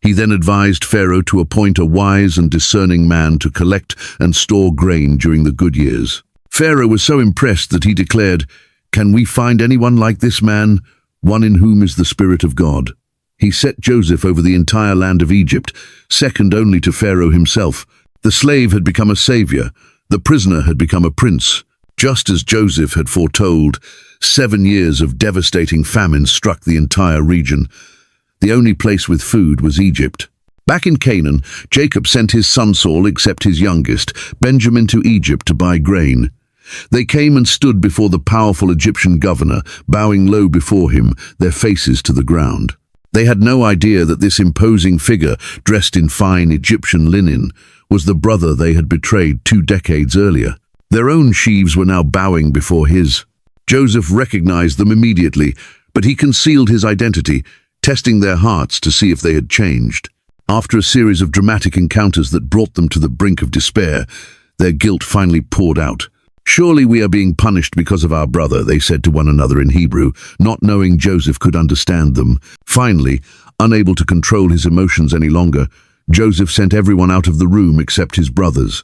He then advised Pharaoh to appoint a wise and discerning man to collect and store grain during the good years. Pharaoh was so impressed that he declared, "Can we find anyone like this man, one in whom is the Spirit of God?" He set Joseph over the entire land of Egypt, second only to Pharaoh himself. The slave had become a savior, the prisoner had become a prince. Just as Joseph had foretold, 7 years of devastating famine struck the entire region. The only place with food was Egypt. Back in Canaan, Jacob sent his sons all except his youngest, Benjamin, to Egypt to buy grain. They came and stood before the powerful Egyptian governor, bowing low before him, their faces to the ground. They had no idea that this imposing figure, dressed in fine Egyptian linen, was the brother they had betrayed 2 decades earlier. Their own sheaves were now bowing before his. Joseph recognized them immediately, but he concealed his identity, testing their hearts to see if they had changed. After a series of dramatic encounters that brought them to the brink of despair, their guilt finally poured out. "Surely we are being punished because of our brother," they said to one another in Hebrew, not knowing Joseph could understand them. Finally, unable to control his emotions any longer, Joseph sent everyone out of the room except his brothers.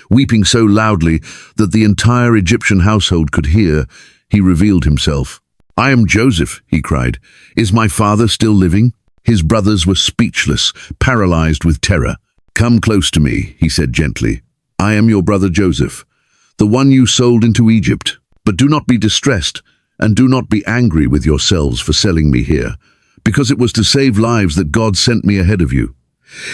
Weeping so loudly that the entire Egyptian household could hear, he revealed himself. "I am Joseph," he cried. "Is my father still living?" His brothers were speechless, paralyzed with terror. "Come close to me," he said gently. "I am your brother Joseph, the one you sold into Egypt. But do not be distressed, and do not be angry with yourselves for selling me here, because it was to save lives that God sent me ahead of you.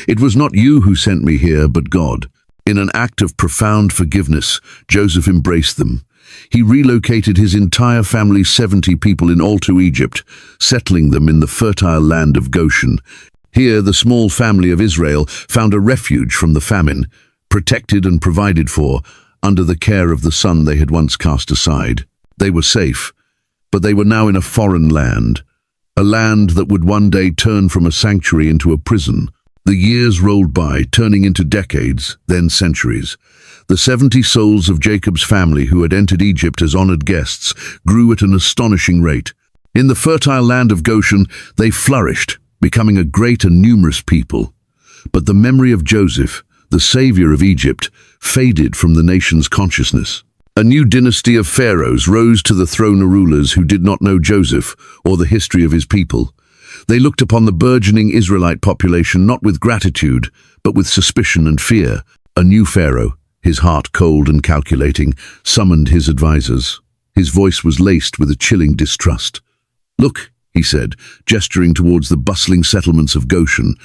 It was not you who sent me here, but God." In an act of profound forgiveness, Joseph embraced them. He relocated his entire family, 70 people in all, to Egypt, settling them in the fertile land of Goshen. Here, the small family of Israel found a refuge from the famine, protected and provided for, under the care of the son they had once cast aside. They were safe, but they were now in a foreign land, a land that would one day turn from a sanctuary into a prison. The years rolled by, turning into decades, then centuries. The 70 souls of Jacob's family who had entered Egypt as honored guests grew at an astonishing rate. In the fertile land of Goshen, they flourished, becoming a great and numerous people. But the memory of Joseph, the savior of Egypt, faded from the nation's consciousness. A new dynasty of pharaohs rose to the throne, rulers who did not know Joseph or the history of his people. They looked upon the burgeoning Israelite population not with gratitude, but with suspicion and fear. A new pharaoh, his heart cold and calculating, summoned his advisors. His voice was laced with a chilling distrust. "Look," he said, gesturing towards the bustling settlements of Goshen,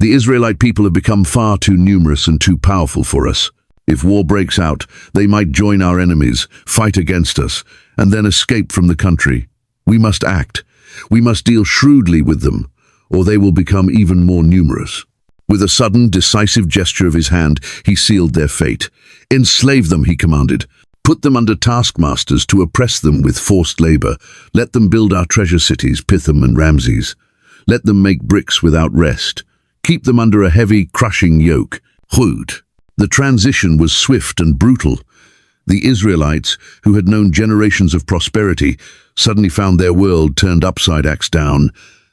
"the Israelite people have become far too numerous and too powerful for us. If war breaks out, they might join our enemies, fight against us, and then escape from the country. We must act. We must deal shrewdly with them, or they will become even more numerous." With a sudden, decisive gesture of his hand, he sealed their fate. "Enslave them," he commanded. "Put them under taskmasters to oppress them with forced labor. Let them build our treasure cities, Pithom and Ramses. Let them make bricks without rest. Keep them under a heavy, crushing yoke." Hud. The transition was swift and brutal. The Israelites, who had known generations of prosperity, suddenly found their world turned upside down.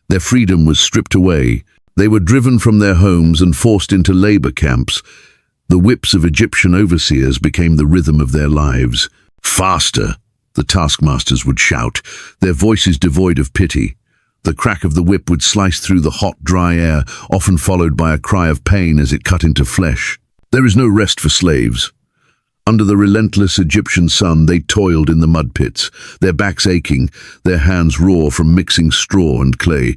Their freedom was stripped away. They were driven from their homes and forced into labor camps. The whips of Egyptian overseers became the rhythm of their lives. "Faster!" the taskmasters would shout, their voices devoid of pity. The crack of the whip would slice through the hot, dry air, often followed by a cry of pain as it cut into flesh. There is no rest for slaves. Under the relentless Egyptian sun, they toiled in the mud pits, their backs aching, their hands raw from mixing straw and clay.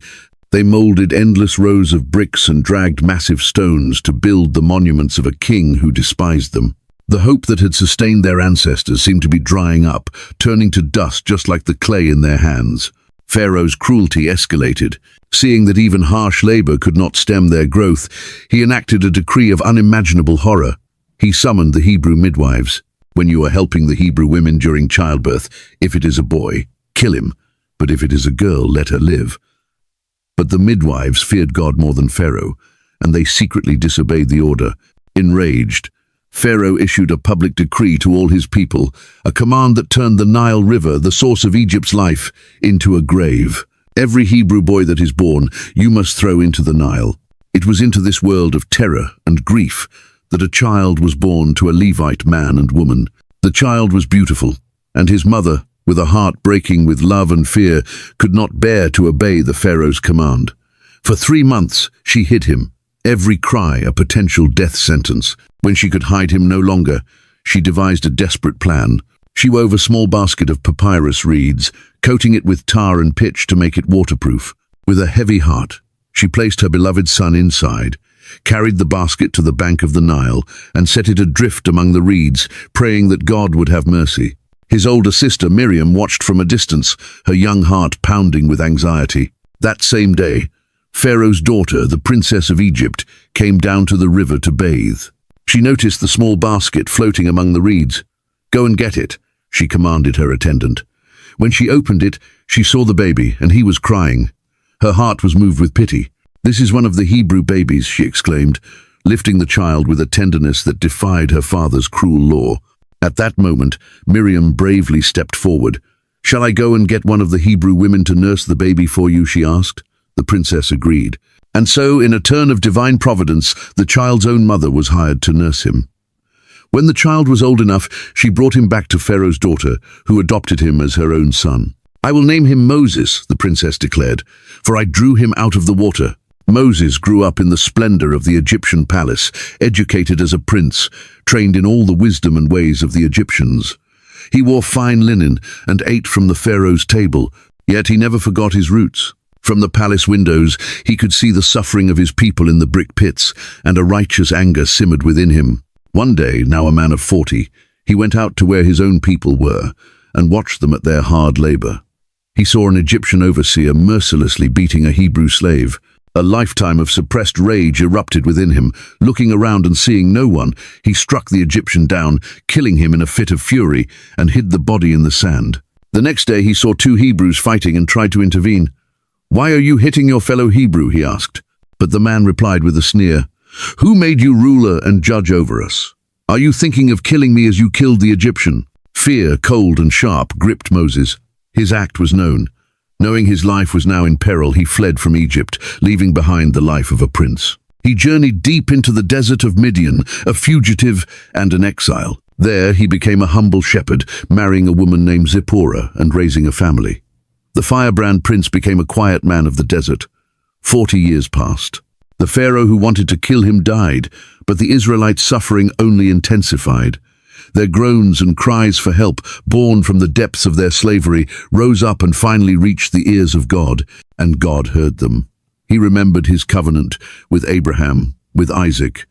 They molded endless rows of bricks and dragged massive stones to build the monuments of a king who despised them. The hope that had sustained their ancestors seemed to be drying up, turning to dust just like the clay in their hands. Pharaoh's cruelty escalated. Seeing that even harsh labor could not stem their growth, he enacted a decree of unimaginable horror. He summoned the Hebrew midwives. "When you are helping the Hebrew women during childbirth, if it is a boy, kill him, but if it is a girl, let her live." But the midwives feared God more than Pharaoh, and they secretly disobeyed the order. Enraged, Pharaoh issued a public decree to all his people, a command that turned the Nile River, the source of Egypt's life, into a grave. "Every Hebrew boy that is born, you must throw into the Nile." It was into this world of terror and grief that a child was born to a Levite man and woman. The child was beautiful, and his mother, with a heart breaking with love and fear, could not bear to obey the Pharaoh's command. For 3 months she hid him, every cry a potential death sentence. When she could hide him no longer, she devised a desperate plan. She wove a small basket of papyrus reeds, coating it with tar and pitch to make it waterproof. With a heavy heart, she placed her beloved son inside, carried the basket to the bank of the Nile, and set it adrift among the reeds, praying that God would have mercy. His older sister, Miriam, watched from a distance, her young heart pounding with anxiety. That same day, Pharaoh's daughter, the princess of Egypt, came down to the river to bathe. She noticed the small basket floating among the reeds. "Go and get it," she commanded her attendant. When she opened it, she saw the baby, and he was crying. Her heart was moved with pity. "This is one of the Hebrew babies," she exclaimed, lifting the child with a tenderness that defied her father's cruel law. At that moment, Miriam bravely stepped forward. "Shall I go and get one of the Hebrew women to nurse the baby for you?" she asked. The princess agreed. And so, in a turn of divine providence, the child's own mother was hired to nurse him. When the child was old enough, she brought him back to Pharaoh's daughter, who adopted him as her own son. "I will name him Moses," the princess declared, "for I drew him out of the water." Moses grew up in the splendor of the Egyptian palace, educated as a prince, trained in all the wisdom and ways of the Egyptians. He wore fine linen and ate from the Pharaoh's table, yet he never forgot his roots. From the palace windows, he could see the suffering of his people in the brick pits, and a righteous anger simmered within him. One day, now a man of 40, he went out to where his own people were and watched them at their hard labor. He saw an Egyptian overseer mercilessly beating a Hebrew slave. A lifetime of suppressed rage erupted within him. Looking around and seeing no one, he struck the Egyptian down, killing him in a fit of fury, and hid the body in the sand. The next day he saw two Hebrews fighting and tried to intervene. "Why are you hitting your fellow Hebrew?" he asked. But the man replied with a sneer, "Who made you ruler and judge over us? Are you thinking of killing me as you killed the Egyptian?" Fear, cold and sharp, gripped Moses. His act was known. Knowing his life was now in peril, he fled from Egypt, leaving behind the life of a prince. He journeyed deep into the desert of Midian, a fugitive and an exile. There he became a humble shepherd, marrying a woman named Zipporah and raising a family. The firebrand prince became a quiet man of the desert. 40 years passed. The Pharaoh who wanted to kill him died, but the Israelites' suffering only intensified. Their groans and cries for help, born from the depths of their slavery, rose up and finally reached the ears of God, and God heard them. He remembered his covenant with Abraham, with Isaac,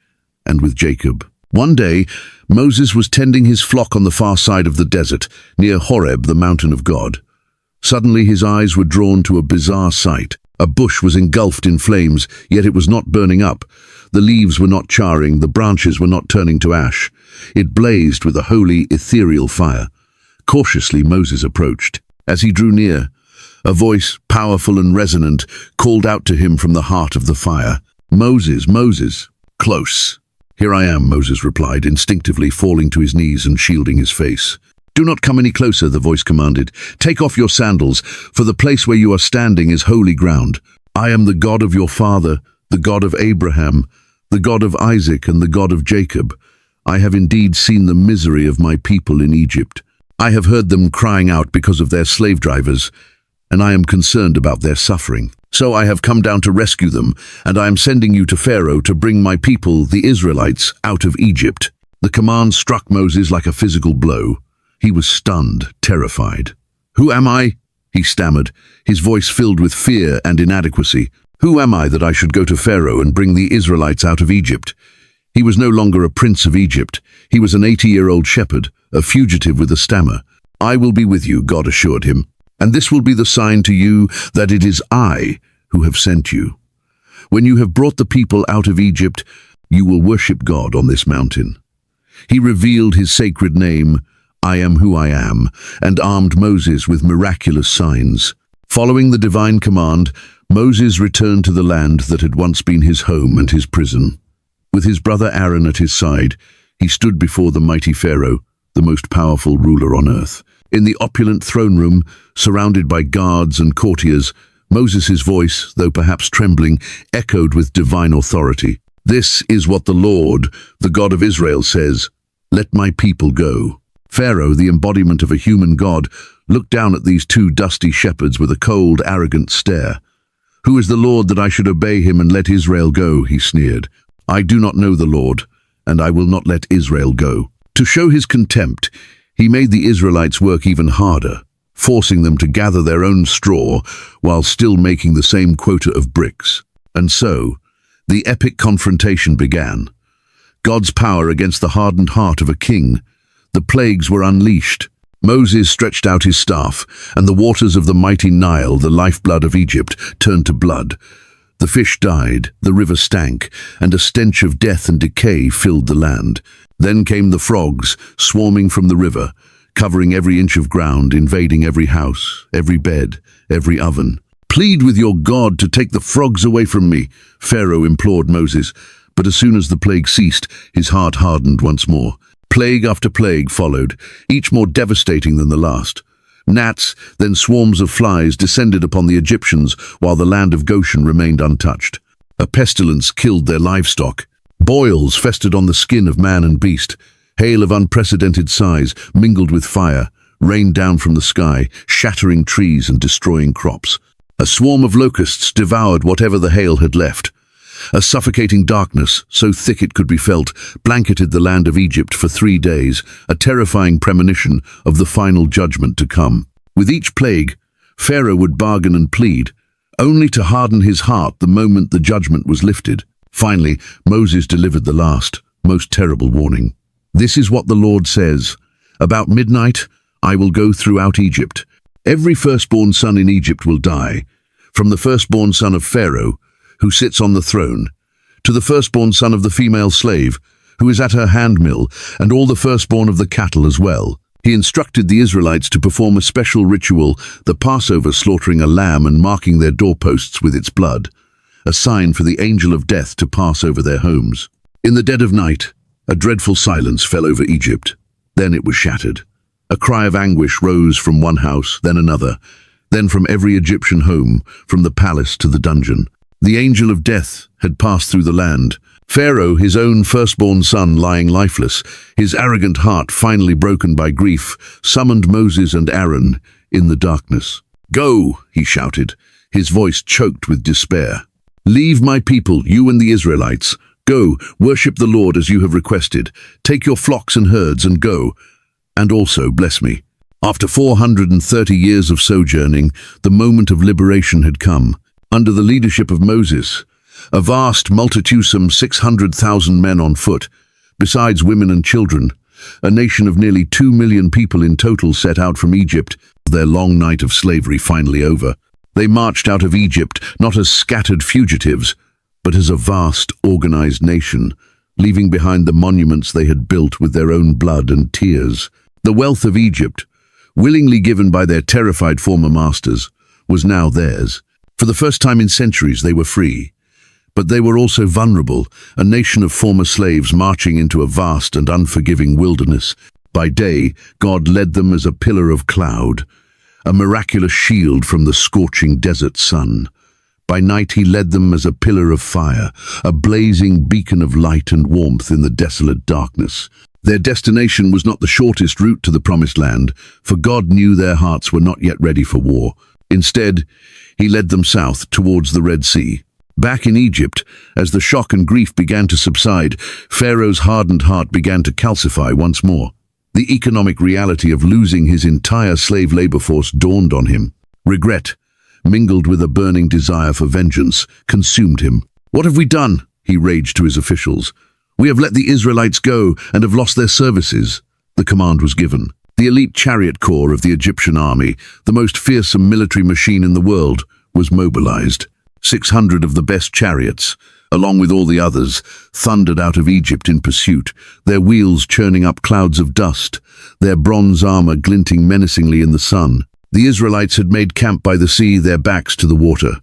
and with Jacob. One day, Moses was tending his flock on the far side of the desert, near Horeb, the mountain of God. Suddenly his eyes were drawn to a bizarre sight. A bush was engulfed in flames, yet it was not burning up. The leaves were not charring, the branches were not turning to ash. It blazed with a holy, ethereal fire. Cautiously Moses approached. As he drew near, a voice, powerful and resonant, called out to him from the heart of the fire. "Moses, Moses!" "Close." "Here I am," Moses replied, instinctively falling to his knees and shielding his face. "Do not come any closer," the voice commanded. "Take off your sandals, for the place where you are standing is holy ground. I am the God of your father, the God of Abraham, the God of Isaac, and the God of Jacob. I have indeed seen the misery of my people in Egypt. I have heard them crying out because of their slave drivers, and I am concerned about their suffering. So I have come down to rescue them, and I am sending you to Pharaoh to bring my people, the Israelites, out of Egypt." The command struck Moses like a physical blow. He was stunned, terrified. "Who am I?" he stammered, his voice filled with fear and inadequacy. "Who am I that I should go to Pharaoh and bring the Israelites out of Egypt?" He was no longer a prince of Egypt. He was an 80-year-old shepherd, a fugitive with a stammer. "I will be with you," God assured him, "and this will be the sign to you that it is I who have sent you. When you have brought the people out of Egypt, you will worship God on this mountain." He revealed his sacred name, "I am who I am," and armed Moses with miraculous signs. Following the divine command, Moses returned to the land that had once been his home and his prison. With his brother Aaron at his side, he stood before the mighty Pharaoh, the most powerful ruler on earth. In the opulent throne room, surrounded by guards and courtiers, Moses' voice, though perhaps trembling, echoed with divine authority. "This is what the Lord, the God of Israel, says, 'Let my people go.'" Pharaoh, the embodiment of a human god, looked down at these two dusty shepherds with a cold, arrogant stare. "Who is the Lord that I should obey him and let Israel go?" he sneered. "I do not know the Lord, and I will not let Israel go." To show his contempt, He made the Israelites work even harder, forcing them to gather their own straw while still making the same quota of bricks. And so, the epic confrontation began. God's power against the hardened heart of a king. The plagues were unleashed. Moses stretched out his staff, and the waters of the mighty Nile, the lifeblood of Egypt, turned to blood. The fish died, the river stank, and a stench of death and decay filled the land. Then came the frogs, swarming from the river, covering every inch of ground, invading every house, every bed, every oven. "Plead with your God to take the frogs away from me," Pharaoh implored Moses. But as soon as the plague ceased, his heart hardened once more. Plague after plague followed, each more devastating than the last. Gnats, then swarms of flies, descended upon the Egyptians while the land of Goshen remained untouched. A pestilence killed their livestock. Boils festered on the skin of man and beast. Hail of unprecedented size, mingled with fire, rained down from the sky, shattering trees and destroying crops. A swarm of locusts devoured whatever the hail had left. A suffocating darkness, so thick it could be felt, blanketed the land of Egypt for 3 days, a terrifying premonition of the final judgment to come. With each plague, Pharaoh would bargain and plead, only to harden his heart the moment the judgment was lifted. Finally, Moses delivered the last, most terrible warning. "This is what the Lord says. About midnight, I will go throughout Egypt. Every firstborn son in Egypt will die, from the firstborn son of Pharaoh, who sits on the throne, to the firstborn son of the female slave, who is at her handmill, and all the firstborn of the cattle as well." He instructed the Israelites to perform a special ritual, the Passover, slaughtering a lamb and marking their doorposts with its blood, a sign for the angel of death to pass over their homes. In the dead of night, a dreadful silence fell over Egypt. Then it was shattered. A cry of anguish rose from one house, then another, then from every Egyptian home, from the palace to the dungeon. The angel of death had passed through the land. Pharaoh, his own firstborn son, lying lifeless, his arrogant heart finally broken by grief, summoned Moses and Aaron in the darkness. "Go," he shouted, his voice choked with despair. "Leave my people, you and the Israelites. Go, worship the Lord as you have requested. Take your flocks and herds and go, and also bless me." After 430 years of sojourning, the moment of liberation had come. Under the leadership of Moses, a vast multitude, some 600,000 men on foot, besides women and children, a nation of nearly 2 million people in total set out from Egypt, their long night of slavery finally over. They marched out of Egypt not as scattered fugitives, but as a vast, organized nation, leaving behind the monuments they had built with their own blood and tears. The wealth of Egypt, willingly given by their terrified former masters, was now theirs. For the first time in centuries they were free. But they were also vulnerable, a nation of former slaves marching into a vast and unforgiving wilderness. By day, God led them as a pillar of cloud, a miraculous shield from the scorching desert sun. By night he led them as a pillar of fire, a blazing beacon of light and warmth in the desolate darkness. Their destination was not the shortest route to the promised land, for God knew their hearts were not yet ready for war. Instead, he led them south towards the Red Sea. Back in Egypt, as the shock and grief began to subside, Pharaoh's hardened heart began to calcify once more. The economic reality of losing his entire slave labor force dawned on him. Regret, mingled with a burning desire for vengeance, consumed him. "What have we done?" he raged to his officials. "We have let the Israelites go and have lost their services." The command was given. The elite chariot corps of the Egyptian army, the most fearsome military machine in the world, was mobilized. 600 of the best chariots, along with all the others, thundered out of Egypt in pursuit, their wheels churning up clouds of dust, their bronze armor glinting menacingly in the sun. The Israelites had made camp by the sea, their backs to the water.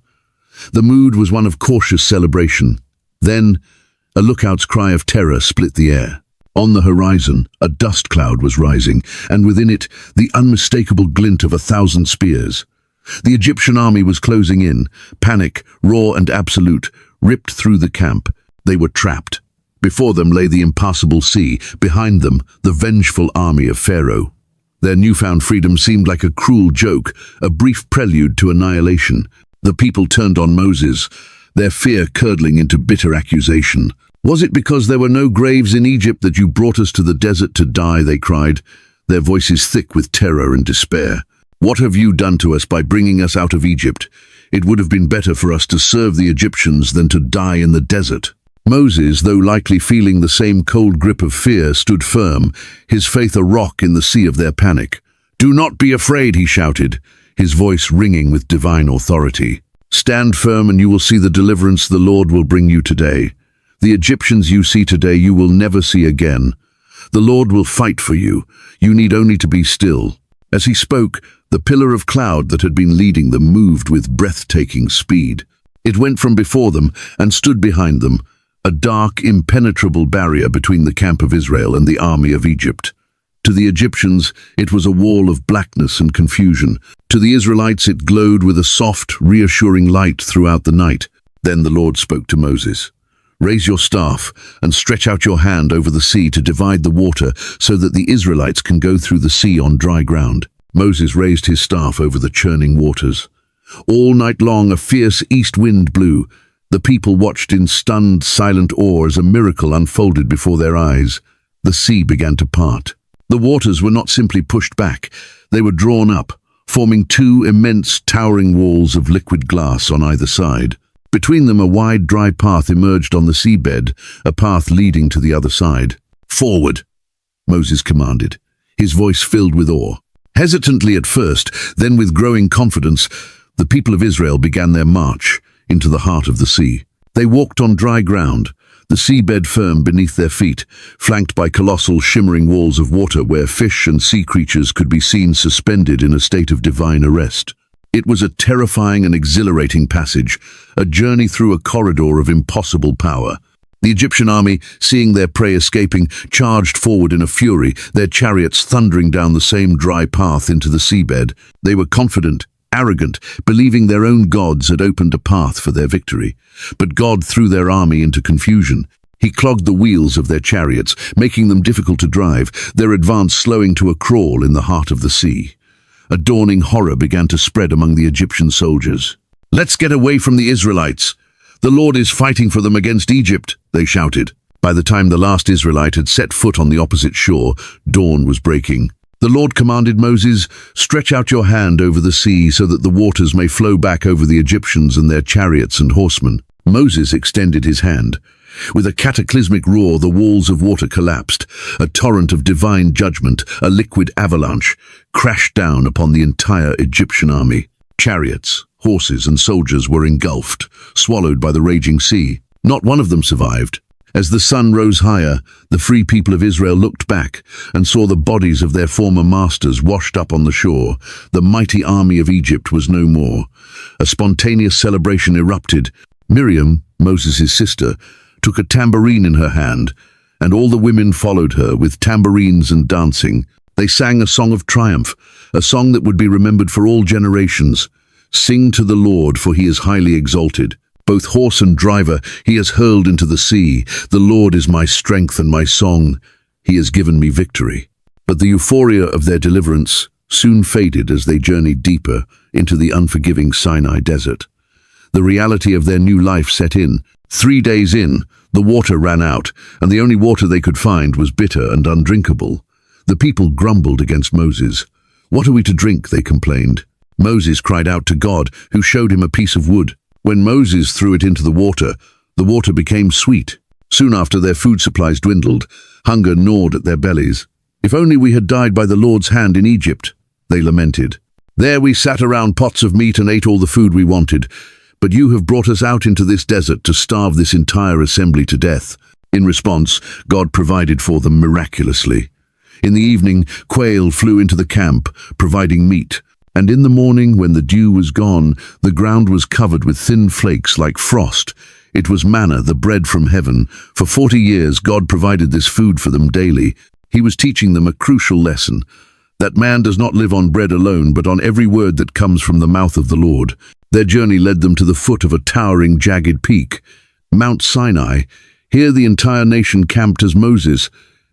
The mood was one of cautious celebration. Then, a lookout's cry of terror split the air. On the horizon, a dust cloud was rising, and within it, the unmistakable glint of 1,000 spears. The Egyptian army was closing in. Panic, raw and absolute, ripped through the camp. They were trapped. Before them lay the impassable sea, behind them, the vengeful army of Pharaoh. Their newfound freedom seemed like a cruel joke, a brief prelude to annihilation. The people turned on Moses, their fear curdling into bitter accusation. "Was it because there were no graves in Egypt that you brought us to the desert to die?" they cried. their voices thick with terror and despair. "What have you done to us by bringing us out of Egypt? It would have been better for us to serve the Egyptians than to die in the desert." Moses, though likely feeling the same cold grip of fear, stood firm, his faith a rock in the sea of their panic. "Do not be afraid," he shouted, his voice ringing with divine authority. "Stand firm and you will see the deliverance the Lord will bring you today. The Egyptians you see today you will never see again. The Lord will fight for you. You need only to be still." As he spoke, the pillar of cloud that had been leading them moved with breathtaking speed. It went from before them and stood behind them, a dark, impenetrable barrier between the camp of Israel and the army of Egypt. To the Egyptians, it was a wall of blackness and confusion. To the Israelites, it glowed with a soft, reassuring light throughout the night. Then the Lord spoke to Moses. "Raise your staff and stretch out your hand over the sea to divide the water so that the Israelites can go through the sea on dry ground." Moses raised his staff over the churning waters. All night long, a fierce east wind blew. The people watched in stunned, silent awe as a miracle unfolded before their eyes. The sea began to part. The waters were not simply pushed back, they were drawn up, forming two immense towering walls of liquid glass on either side. Between them, a wide, dry path emerged on the seabed, a path leading to the other side. "Forward," Moses commanded, his voice filled with awe. Hesitantly at first, then with growing confidence, the people of Israel began their march into the heart of the sea. They walked on dry ground, the seabed firm beneath their feet, flanked by colossal shimmering walls of water where fish and sea creatures could be seen suspended in a state of divine arrest. It was a terrifying and exhilarating passage, a journey through a corridor of impossible power. The Egyptian army, seeing their prey escaping, charged forward in a fury, their chariots thundering down the same dry path into the seabed. They were confident, arrogant, believing their own gods had opened a path for their victory. But God threw their army into confusion. He clogged the wheels of their chariots, making them difficult to drive, their advance slowing to a crawl in the heart of the sea. A dawning horror began to spread among the Egyptian soldiers. "Let's get away from the Israelites. The Lord is fighting for them against Egypt," they shouted. By the time the last Israelite had set foot on the opposite shore, dawn was breaking. The Lord commanded Moses, "Stretch out your hand over the sea so that the waters may flow back over the Egyptians and their chariots and horsemen." Moses extended his hand. With a cataclysmic roar, the walls of water collapsed. A torrent of divine judgment, a liquid avalanche, crashed down upon the entire Egyptian army. Chariots, horses, and soldiers were engulfed, swallowed by the raging sea. Not one of them survived. As the sun rose higher, the free people of Israel looked back and saw the bodies of their former masters washed up on the shore. The mighty army of Egypt was no more. A spontaneous celebration erupted. Miriam, Moses' sister, took a tambourine in her hand, and all the women followed her with tambourines and dancing. They sang a song of triumph, a song that would be remembered for all generations. "Sing to the Lord, for he is highly exalted. Both horse and driver he has hurled into the sea. The Lord is my strength and my song. He has given me victory." But the euphoria of their deliverance soon faded as they journeyed deeper into the unforgiving Sinai desert. The reality of their new life set in. 3 days in, the water ran out, and the only water they could find was bitter and undrinkable. The people grumbled against Moses. "What are we to drink?" they complained. Moses cried out to God, who showed him a piece of wood. When Moses threw it into the water became sweet. Soon after, their food supplies dwindled. Hunger gnawed at their bellies. "If only we had died by the Lord's hand in Egypt," they lamented. "There we sat around pots of meat and ate all the food we wanted. But you have brought us out into this desert to starve this entire assembly to death." In response, God provided for them miraculously. In the evening, quail flew into the camp, providing meat. And in the morning, when the dew was gone, the ground was covered with thin flakes like frost. It was manna, the bread from heaven. For 40 years, God provided this food for them daily. He was teaching them a crucial lesson, that man does not live on bread alone, but on every word that comes from the mouth of the Lord. Their journey led them to the foot of a towering, jagged peak, Mount Sinai. Here the entire nation camped as Moses,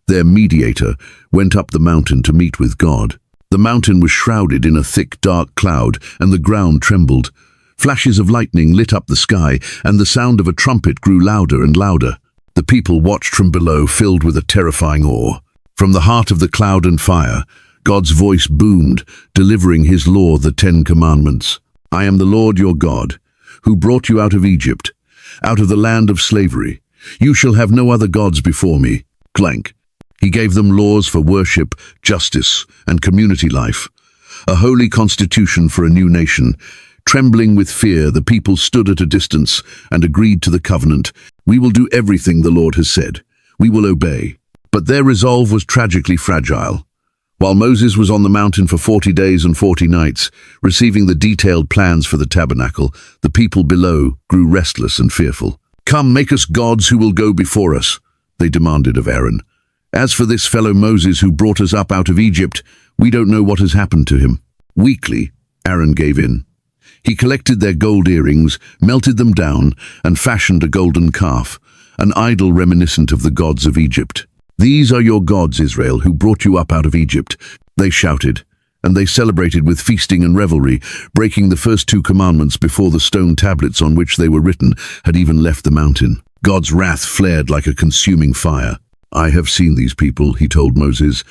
their mediator, went up the mountain to meet with God. The mountain was shrouded in a thick, dark cloud, and the ground trembled. Flashes of lightning lit up the sky, and the sound of a trumpet grew louder and louder. The people watched from below, filled with a terrifying awe. From the heart of the cloud and fire, God's voice boomed, delivering his law, the 10 Commandments. I am the Lord your God, who brought you out of Egypt, out of the land of slavery. You shall have no other gods before me. Clank. He gave them laws for worship, justice, and community life. A holy constitution for a new nation. Trembling with fear, the people stood at a distance and agreed to the covenant. We will do everything the Lord has said. We will obey. But their resolve was tragically fragile. While Moses was on the mountain for 40 days and 40 nights, receiving the detailed plans for the tabernacle, the people below grew restless and fearful. Come, make us gods who will go before us, they demanded of Aaron. As for this fellow Moses who brought us up out of Egypt, we don't know what has happened to him. Weakly, Aaron gave in. He collected their gold earrings, melted them down, and fashioned a golden calf, an idol reminiscent of the gods of Egypt. These are your gods, Israel, who brought you up out of Egypt, they shouted, and they celebrated with feasting and revelry, breaking the first 2 commandments before the stone tablets on which they were written had even left the mountain. God's wrath flared like a consuming fire. I have seen these people, he told Moses,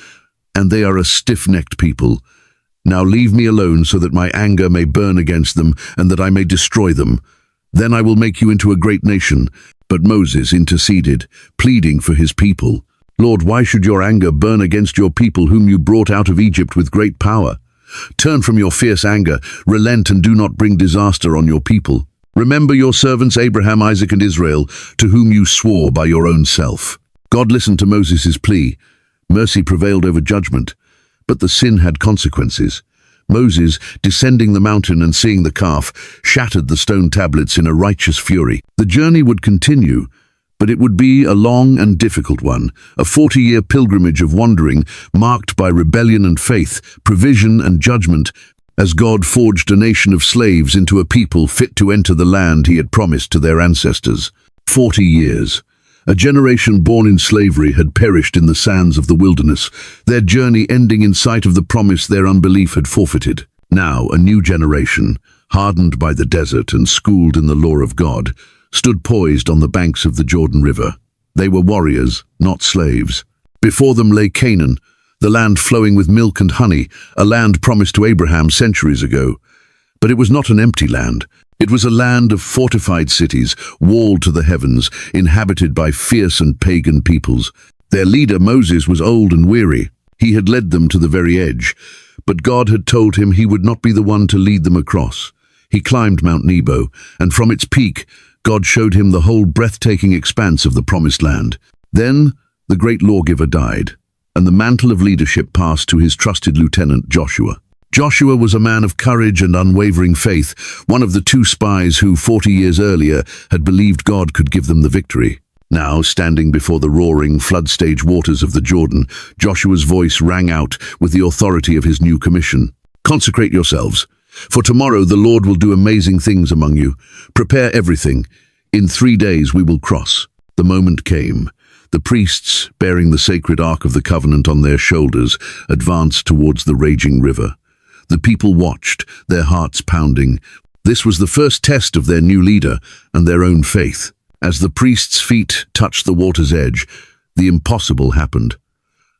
and they are a stiff-necked people. Now leave me alone so that my anger may burn against them and that I may destroy them. Then I will make you into a great nation. But Moses interceded, pleading for his people. Lord, why should your anger burn against your people whom you brought out of Egypt with great power? Turn from your fierce anger, relent and do not bring disaster on your people. Remember your servants Abraham, Isaac and Israel, to whom you swore by your own self. God listened to Moses' plea. Mercy prevailed over judgment, but the sin had consequences. Moses, descending the mountain and seeing the calf, shattered the stone tablets in a righteous fury. The journey would continue, but it would be a long and difficult one, a 40-year pilgrimage of wandering, marked by rebellion and faith, provision and judgment, as God forged a nation of slaves into a people fit to enter the land he had promised to their ancestors. 40 years. A generation born in slavery had perished in the sands of the wilderness, their journey ending in sight of the promise their unbelief had forfeited. Now, a new generation, hardened by the desert and schooled in the law of God, stood poised on the banks of the Jordan River. They were warriors, not slaves. Before them lay Canaan, the land flowing with milk and honey, a land promised to Abraham centuries ago. But it was not an empty land. It was a land of fortified cities, walled to the heavens, inhabited by fierce and pagan peoples. Their leader, Moses, was old and weary. He had led them to the very edge, but God had told him he would not be the one to lead them across. He climbed Mount Nebo, and from its peak, God showed him the whole breathtaking expanse of the Promised Land. Then, the great lawgiver died, and the mantle of leadership passed to his trusted lieutenant, Joshua. Joshua was a man of courage and unwavering faith, one of the 2 spies who 40 years earlier had believed God could give them the victory. Now, standing before the roaring, flood-stage waters of the Jordan, Joshua's voice rang out with the authority of his new commission. Consecrate yourselves, for tomorrow the Lord will do amazing things among you. Prepare everything. In 3 days we will cross. The moment came. The priests, bearing the sacred Ark of the Covenant on their shoulders, advanced towards the raging river. The people watched, their hearts pounding. This was the first test of their new leader and their own faith. As the priests' feet touched the water's edge, the impossible happened.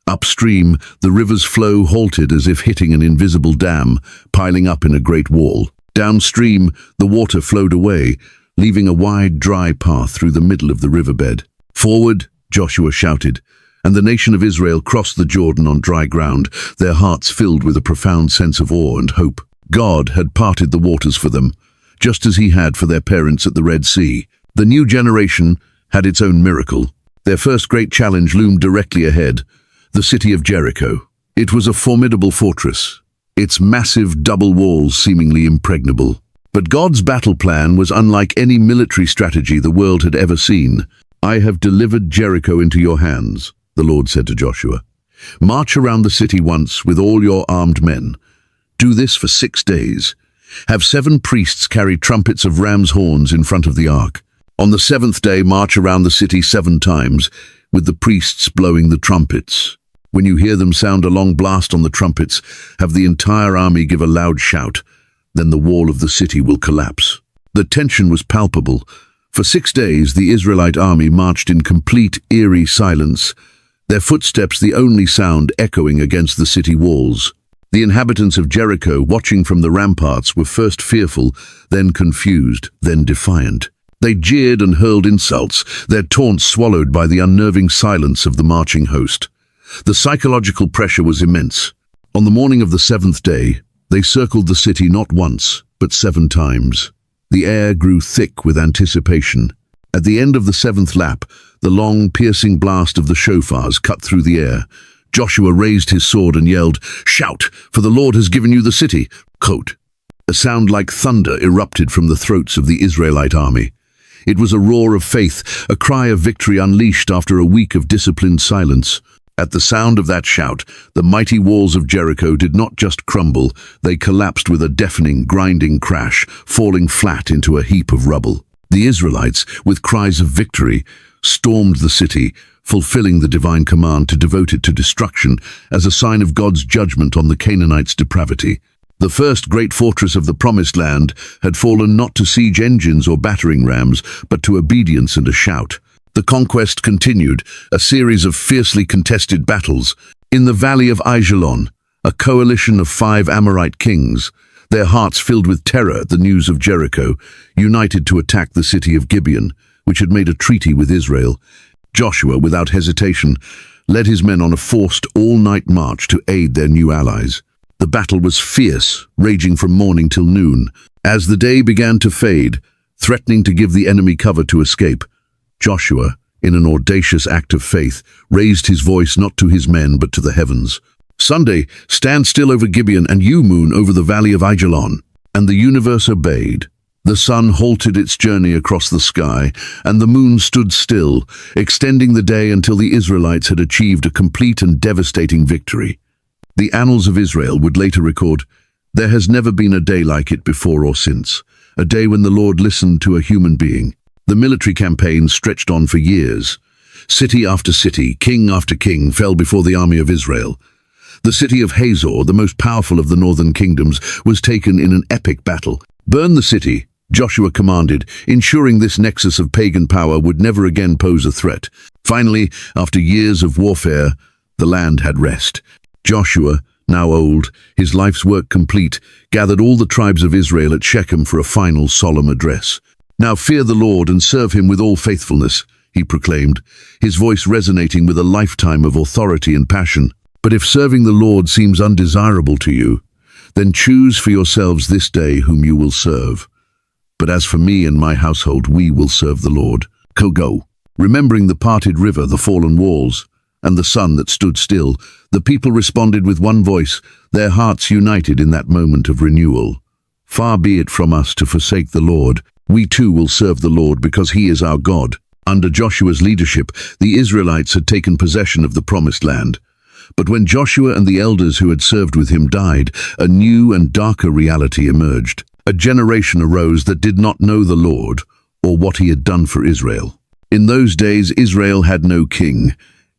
Upstream, the river's flow halted as if hitting an invisible dam, piling up in a great wall. Downstream, the water flowed away, leaving a wide, dry path through the middle of the riverbed. Forward, Joshua shouted, and the nation of Israel crossed the Jordan on dry ground, their hearts filled with a profound sense of awe and hope. God had parted the waters for them, just as he had for their parents at the Red Sea. The new generation had its own miracle. Their first great challenge loomed directly ahead, the city of Jericho. It was a formidable fortress, its massive double walls seemingly impregnable. But God's battle plan was unlike any military strategy the world had ever seen. I have delivered Jericho into your hands, the Lord said to Joshua. March around the city once with all your armed men. Do this for 6 days. Have 7 priests carry trumpets of ram's horns in front of the ark. On the 7th day, march around the city 7 times, with the priests blowing the trumpets. When you hear them sound a long blast on the trumpets, have the entire army give a loud shout. Then the wall of the city will collapse. The tension was palpable. For 6 days, the Israelite army marched in complete, eerie silence, their footsteps the only sound echoing against the city walls. The inhabitants of Jericho, watching from the ramparts, were first fearful, then confused, then defiant. They jeered and hurled insults, their taunts swallowed by the unnerving silence of the marching host. The psychological pressure was immense. On the morning of the seventh day, they circled the city not once, but 7 times. The air grew thick with anticipation. At the end of the 7th lap, the long, piercing blast of the shofars cut through the air. Joshua raised his sword and yelled, "Shout, for the Lord has given you the city!" Quote. A sound like thunder erupted from the throats of the Israelite army. It was a roar of faith, a cry of victory unleashed after a week of disciplined silence. At the sound of that shout, the mighty walls of Jericho did not just crumble, they collapsed with a deafening, grinding crash, falling flat into a heap of rubble. The Israelites, with cries of victory, stormed the city, fulfilling the divine command to devote it to destruction as a sign of God's judgment on the Canaanites' depravity. The first great fortress of the Promised Land had fallen not to siege engines or battering rams, but to obedience and a shout. The conquest continued, a series of fiercely contested battles. In the valley of Ajalon, a coalition of 5 Amorite kings, their hearts filled with terror at the news of Jericho, united to attack the city of Gibeon, which had made a treaty with Israel. Joshua, without hesitation, led his men on a forced all-night march to aid their new allies. The battle was fierce, raging from morning till noon. As the day began to fade, threatening to give the enemy cover to escape, Joshua, in an audacious act of faith, raised his voice not to his men but to the heavens. "Sunday, stand still over Gibeon, and you, moon, over the valley of Ajalon." And the universe obeyed. The sun halted its journey across the sky, and the moon stood still, extending the day until the Israelites had achieved a complete and devastating victory. The annals of Israel would later record, "There has never been a day like it before or since, a day when the Lord listened to a human being." The military campaign stretched on for years. City after city, king after king fell before the army of Israel. The city of Hazor, the most powerful of the northern kingdoms, was taken in an epic battle. "Burn the city," Joshua commanded, ensuring this nexus of pagan power would never again pose a threat. Finally, after years of warfare, the land had rest. Joshua, now old, his life's work complete, gathered all the tribes of Israel at Shechem for a final solemn address. "Now fear the Lord and serve him with all faithfulness," he proclaimed, his voice resonating with a lifetime of authority and passion. "But if serving the Lord seems undesirable to you, then choose for yourselves this day whom you will serve. But as for me and my household, we will serve the Lord." Go. Remembering the parted river, the fallen walls, and the sun that stood still, the people responded with one voice, their hearts united in that moment of renewal. "Far be it from us to forsake the Lord. We too will serve the Lord because he is our God." Under Joshua's leadership, the Israelites had taken possession of the Promised Land. But when Joshua and the elders who had served with him died, a new and darker reality emerged. A generation arose that did not know the Lord or what he had done for Israel. In those days, Israel had no king.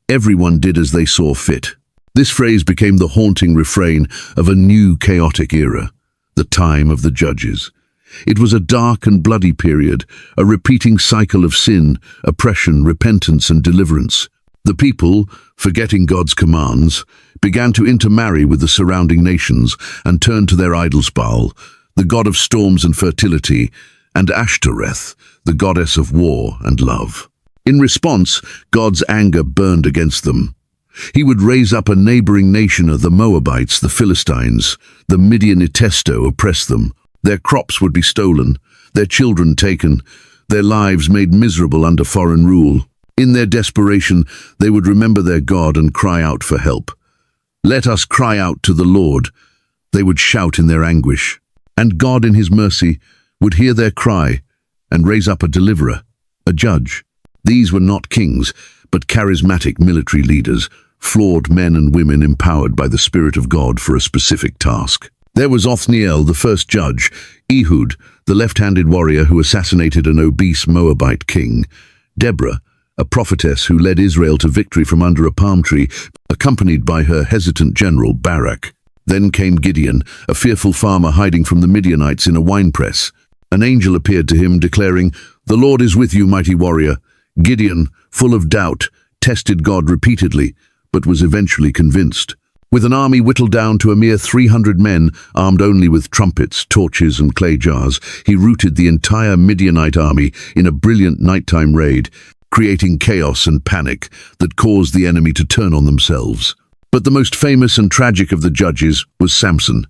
Everyone did as they saw fit. This phrase became the haunting refrain of a new chaotic era, the time of the judges. It was a dark and bloody period, a repeating cycle of sin, oppression, repentance, and deliverance. The people, forgetting God's commands, began to intermarry with the surrounding nations and turn to their idols Baal, the god of storms and fertility, and Ashtoreth, the goddess of war and love. In response, God's anger burned against them. He would raise up a neighboring nation of the Moabites, the Philistines. The Midianitesto oppressed them. Their crops would be stolen, their children taken, their lives made miserable under foreign rule. In their desperation, they would remember their God and cry out for help. "Let us cry out to the Lord," they would shout in their anguish. And God, in his mercy, would hear their cry and raise up a deliverer, a judge. These were not kings, but charismatic military leaders, flawed men and women empowered by the Spirit of God for a specific task. There was Othniel, the first judge, Ehud, the left-handed warrior who assassinated an obese Moabite king, Deborah, a prophetess who led Israel to victory from under a palm tree, accompanied by her hesitant general Barak. Then came Gideon, a fearful farmer hiding from the Midianites in a winepress. An angel appeared to him, declaring, "The Lord is with you, mighty warrior." Gideon, full of doubt, tested God repeatedly, but was eventually convinced. With an army whittled down to a mere 300 men, armed only with trumpets, torches, and clay jars, he routed the entire Midianite army in a brilliant nighttime raid, creating chaos and panic that caused the enemy to turn on themselves. But the most famous and tragic of the judges was Samson.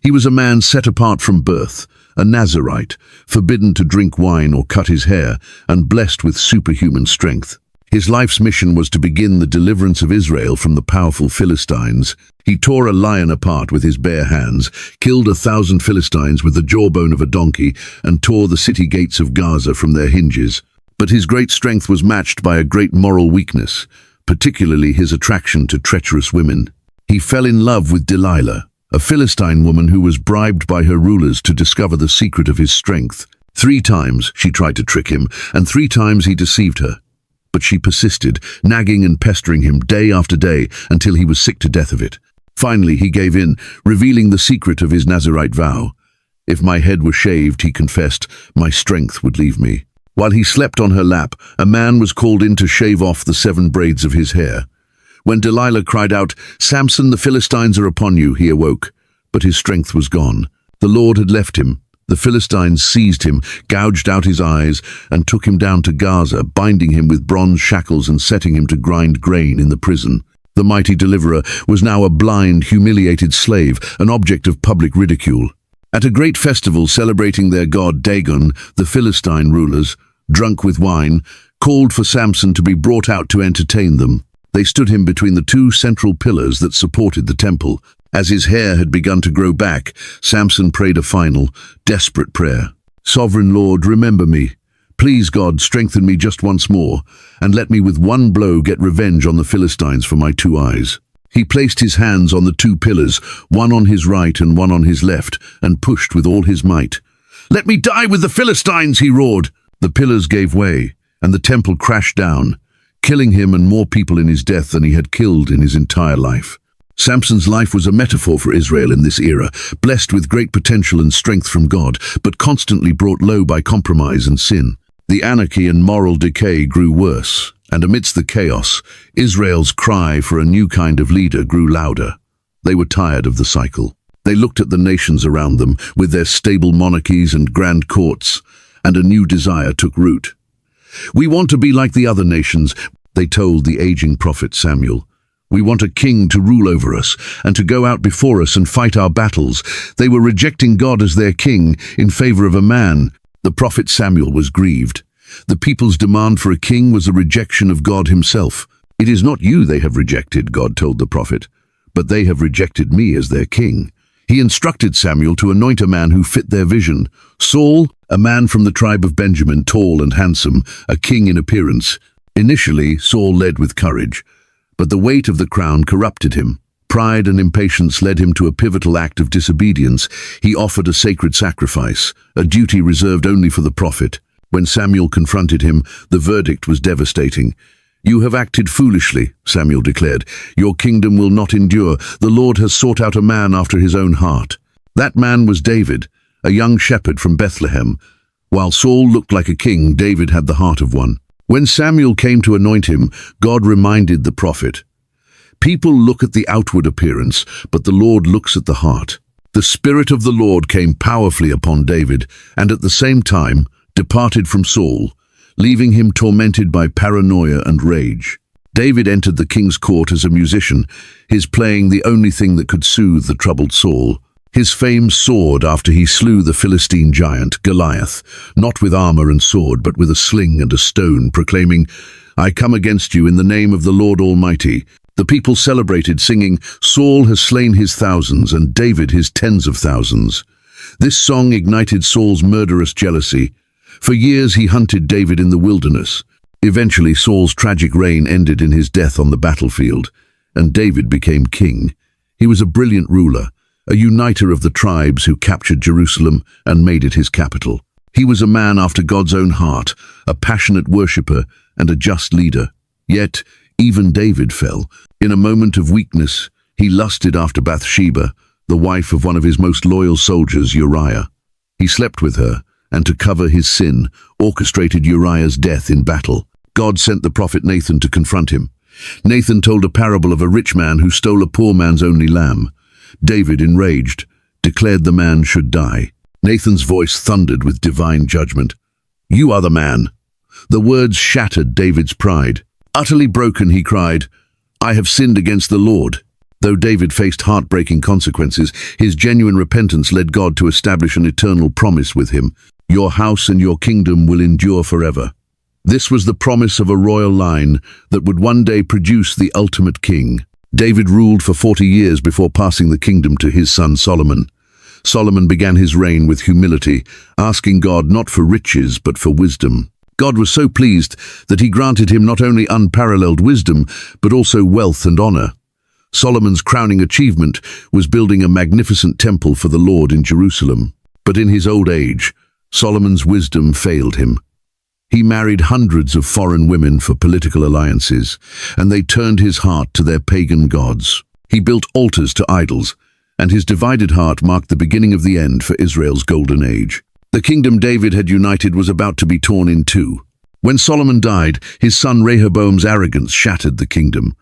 He was a man set apart from birth, a Nazirite, forbidden to drink wine or cut his hair, and blessed with superhuman strength. His life's mission was to begin the deliverance of Israel from the powerful Philistines. He tore a lion apart with his bare hands, killed 1,000 Philistines with the jawbone of a donkey, and tore the city gates of Gaza from their hinges. But his great strength was matched by a great moral weakness, particularly his attraction to treacherous women. He fell in love with Delilah, a Philistine woman who was bribed by her rulers to discover the secret of his strength. 3 times she tried to trick him, and 3 times he deceived her. But she persisted, nagging and pestering him day after day until he was sick to death of it. Finally, he gave in, revealing the secret of his Nazirite vow. If my head were shaved, he confessed, my strength would leave me. While he slept on her lap, a man was called in to shave off the 7 braids of his hair. When Delilah cried out, "Samson, the Philistines are upon you," he awoke, but his strength was gone. The Lord had left him. The Philistines seized him, gouged out his eyes, and took him down to Gaza, binding him with bronze shackles and setting him to grind grain in the prison. The mighty deliverer was now a blind, humiliated slave, an object of public ridicule. At a great festival celebrating their god Dagon, the Philistine rulers, drunk with wine, called for Samson to be brought out to entertain them. They stood him between the 2 central pillars that supported the temple. As his hair had begun to grow back, Samson prayed a final, desperate prayer. "Sovereign Lord, remember me. Please, God, strengthen me just once more, and let me with one blow get revenge on the Philistines for my 2 eyes." He placed his hands on the 2 pillars, one on his right and one on his left, and pushed with all his might. "Let me die with the Philistines," he roared. The pillars gave way, and the temple crashed down, killing him and more people in his death than he had killed in his entire life. Samson's life was a metaphor for Israel in this era, blessed with great potential and strength from God, but constantly brought low by compromise and sin. The anarchy and moral decay grew worse, and amidst the chaos, Israel's cry for a new kind of leader grew louder. They were tired of the cycle. They looked at the nations around them, with their stable monarchies and grand courts, and a new desire took root. "We want to be like the other nations," they told the aging prophet Samuel. "We want a king to rule over us and to go out before us and fight our battles." They were rejecting God as their king in favor of a man. The prophet Samuel was grieved. The people's demand for a king was a rejection of God himself. "It is not you they have rejected," God told the prophet, "but they have rejected me as their king." He instructed Samuel to anoint a man who fit their vision. Saul, a man from the tribe of Benjamin, tall and handsome, a king in appearance. Initially, Saul led with courage, but the weight of the crown corrupted him. Pride and impatience led him to a pivotal act of disobedience. He offered a sacred sacrifice, a duty reserved only for the prophet. When Samuel confronted him, the verdict was devastating. "You have acted foolishly," Samuel declared. "Your kingdom will not endure. The Lord has sought out a man after his own heart." That man was David, a young shepherd from Bethlehem. While Saul looked like a king, David had the heart of one. When Samuel came to anoint him, God reminded the prophet, "People look at the outward appearance, but the Lord looks at the heart." The Spirit of the Lord came powerfully upon David, and at the same time departed from Saul, leaving him tormented by paranoia and rage. David entered the king's court as a musician, his playing the only thing that could soothe the troubled Saul. His fame soared after he slew the Philistine giant, Goliath, not with armor and sword, but with a sling and a stone, proclaiming, "I come against you in the name of the Lord Almighty." The people celebrated, singing, "Saul has slain his thousands, and David his tens of thousands." This song ignited Saul's murderous jealousy. For years he hunted David in the wilderness. Eventually, Saul's tragic reign ended in his death on the battlefield, and David became king. He was a brilliant ruler, a uniter of the tribes who captured Jerusalem and made it his capital. He was a man after God's own heart, a passionate worshipper and a just leader. Yet, even David fell. In a moment of weakness, he lusted after Bathsheba, the wife of one of his most loyal soldiers, Uriah. He slept with her, and to cover his sin, orchestrated Uriah's death in battle. God sent the prophet Nathan to confront him. Nathan told a parable of a rich man who stole a poor man's only lamb. David, enraged, declared the man should die. Nathan's voice thundered with divine judgment. "You are the man." The words shattered David's pride. Utterly broken, he cried, "I have sinned against the Lord." Though David faced heartbreaking consequences, his genuine repentance led God to establish an eternal promise with him. "Your house and your kingdom will endure forever." This was the promise of a royal line that would one day produce the ultimate king. David ruled for 40 years before passing the kingdom to his son Solomon. Solomon began his reign with humility, asking God not for riches but for wisdom. God was so pleased that he granted him not only unparalleled wisdom, but also wealth and honor. Solomon's crowning achievement was building a magnificent temple for the Lord in Jerusalem. But in his old age, Solomon's wisdom failed him. He married hundreds of foreign women for political alliances, and they turned his heart to their pagan gods. He built altars to idols, and his divided heart marked the beginning of the end for Israel's golden age. The kingdom David had united was about to be torn in two. When Solomon died, his son Rehoboam's arrogance shattered the kingdom.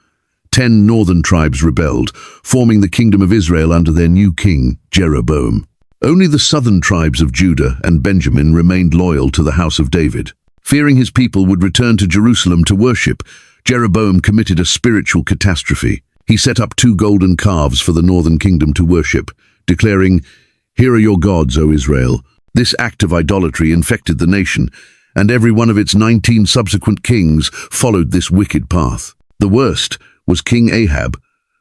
10 northern tribes rebelled, forming the kingdom of Israel under their new king, Jeroboam. Only the southern tribes of Judah and Benjamin remained loyal to the house of David. Fearing his people would return to Jerusalem to worship, Jeroboam committed a spiritual catastrophe. He set up 2 golden calves for the northern kingdom to worship, declaring, "Here are your gods, O Israel." This act of idolatry infected the nation, and every one of its 19 subsequent kings followed this wicked path. The worst was King Ahab,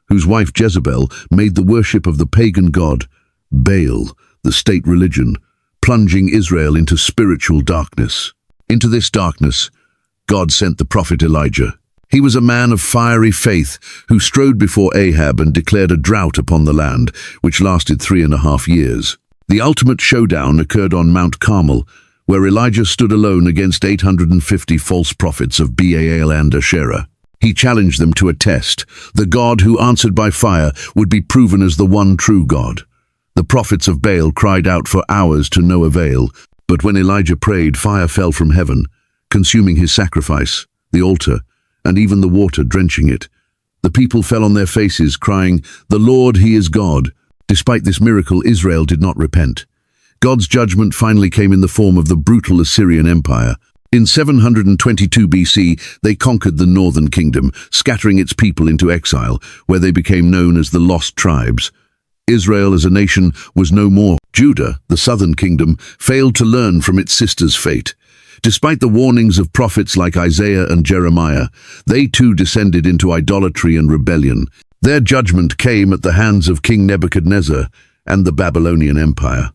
whose wife Jezebel made the worship of the pagan god Baal the state religion, plunging Israel into spiritual darkness. Into this darkness, God sent the prophet Elijah. He was a man of fiery faith who strode before Ahab and declared a drought upon the land, which lasted 3.5 years. The ultimate showdown occurred on Mount Carmel, where Elijah stood alone against 850 false prophets of Baal and Asherah. He challenged them to a test. The God who answered by fire would be proven as the one true God. The prophets of Baal cried out for hours to no avail, but when Elijah prayed, fire fell from heaven, consuming his sacrifice, the altar, and even the water drenching it. The people fell on their faces, crying, "The Lord, He is God." Despite this miracle, Israel did not repent. God's judgment finally came in the form of the brutal Assyrian Empire. In 722 BC, they conquered the northern kingdom, scattering its people into exile, where they became known as the Lost Tribes. Israel as a nation was no more. Judah, the southern kingdom, failed to learn from its sister's fate. Despite the warnings of prophets like Isaiah and Jeremiah, they too descended into idolatry and rebellion. Their judgment came at the hands of King Nebuchadnezzar and the Babylonian Empire.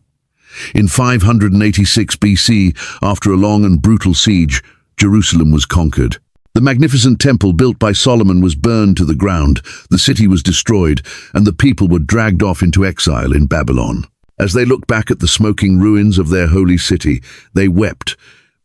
In 586 BC, after a long and brutal siege, Jerusalem was conquered. The magnificent temple built by Solomon was burned to the ground, the city was destroyed, and the people were dragged off into exile in Babylon. As they looked back at the smoking ruins of their holy city, they wept,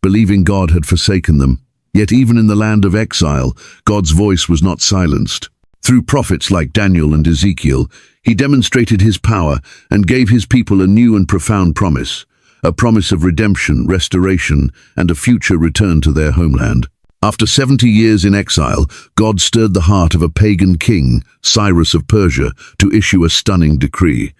believing God had forsaken them. Yet even in the land of exile, God's voice was not silenced. Through prophets like Daniel and Ezekiel, He demonstrated His power and gave His people a new and profound promise, a promise of redemption, restoration, and a future return to their homeland. After 70 years in exile, God stirred the heart of a pagan king, Cyrus of Persia, to issue a stunning decree.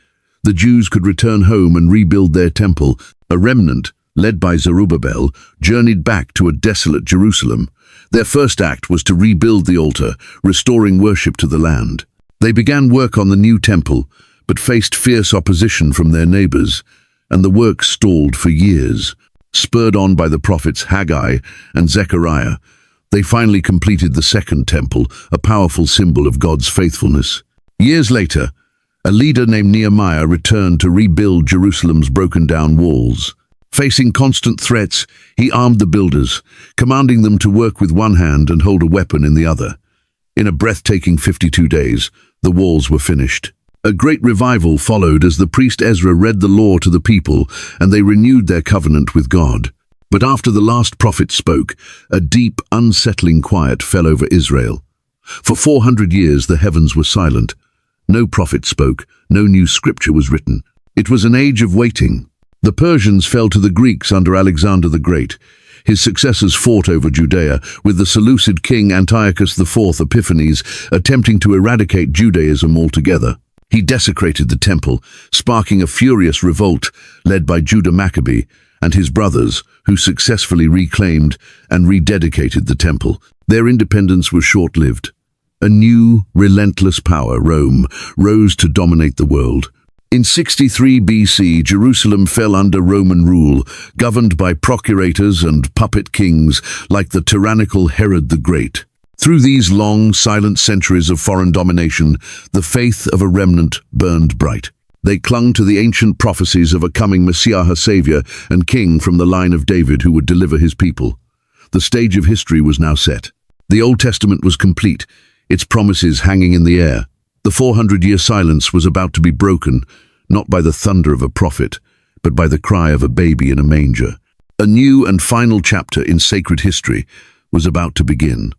The Jews could return home and rebuild their temple. A remnant, led by Zerubbabel, journeyed back to a desolate Jerusalem. Their first act was to rebuild the altar, restoring worship to the land. They began work on the new temple, but faced fierce opposition from their neighbors, and the work stalled for years. Spurred on by the prophets Haggai and Zechariah, they finally completed the second temple, a powerful symbol of God's faithfulness. Years later, a leader named Nehemiah returned to rebuild Jerusalem's broken-down walls. Facing constant threats, he armed the builders, commanding them to work with one hand and hold a weapon in the other. In a breathtaking 52 days, the walls were finished. A great revival followed as the priest Ezra read the law to the people, and they renewed their covenant with God. But after the last prophet spoke, a deep, unsettling quiet fell over Israel. For 400 years the heavens were silent. No prophet spoke, no new scripture was written. It was an age of waiting. The Persians fell to the Greeks under Alexander the Great. His successors fought over Judea, with the Seleucid king Antiochus IV Epiphanes attempting to eradicate Judaism altogether. He desecrated the temple, sparking a furious revolt led by Judah Maccabee and his brothers, who successfully reclaimed and rededicated the temple. Their independence was short-lived. A new, relentless power, Rome, rose to dominate the world. In 63 BC, Jerusalem fell under Roman rule, governed by procurators and puppet kings like the tyrannical Herod the Great. Through these long, silent centuries of foreign domination, the faith of a remnant burned bright. They clung to the ancient prophecies of a coming Messiah, Savior and King from the line of David who would deliver his people. The stage of history was now set. The Old Testament was complete, its promises hanging in the air. The 400-year silence was about to be broken, not by the thunder of a prophet, but by the cry of a baby in a manger. A new and final chapter in sacred history was about to begin.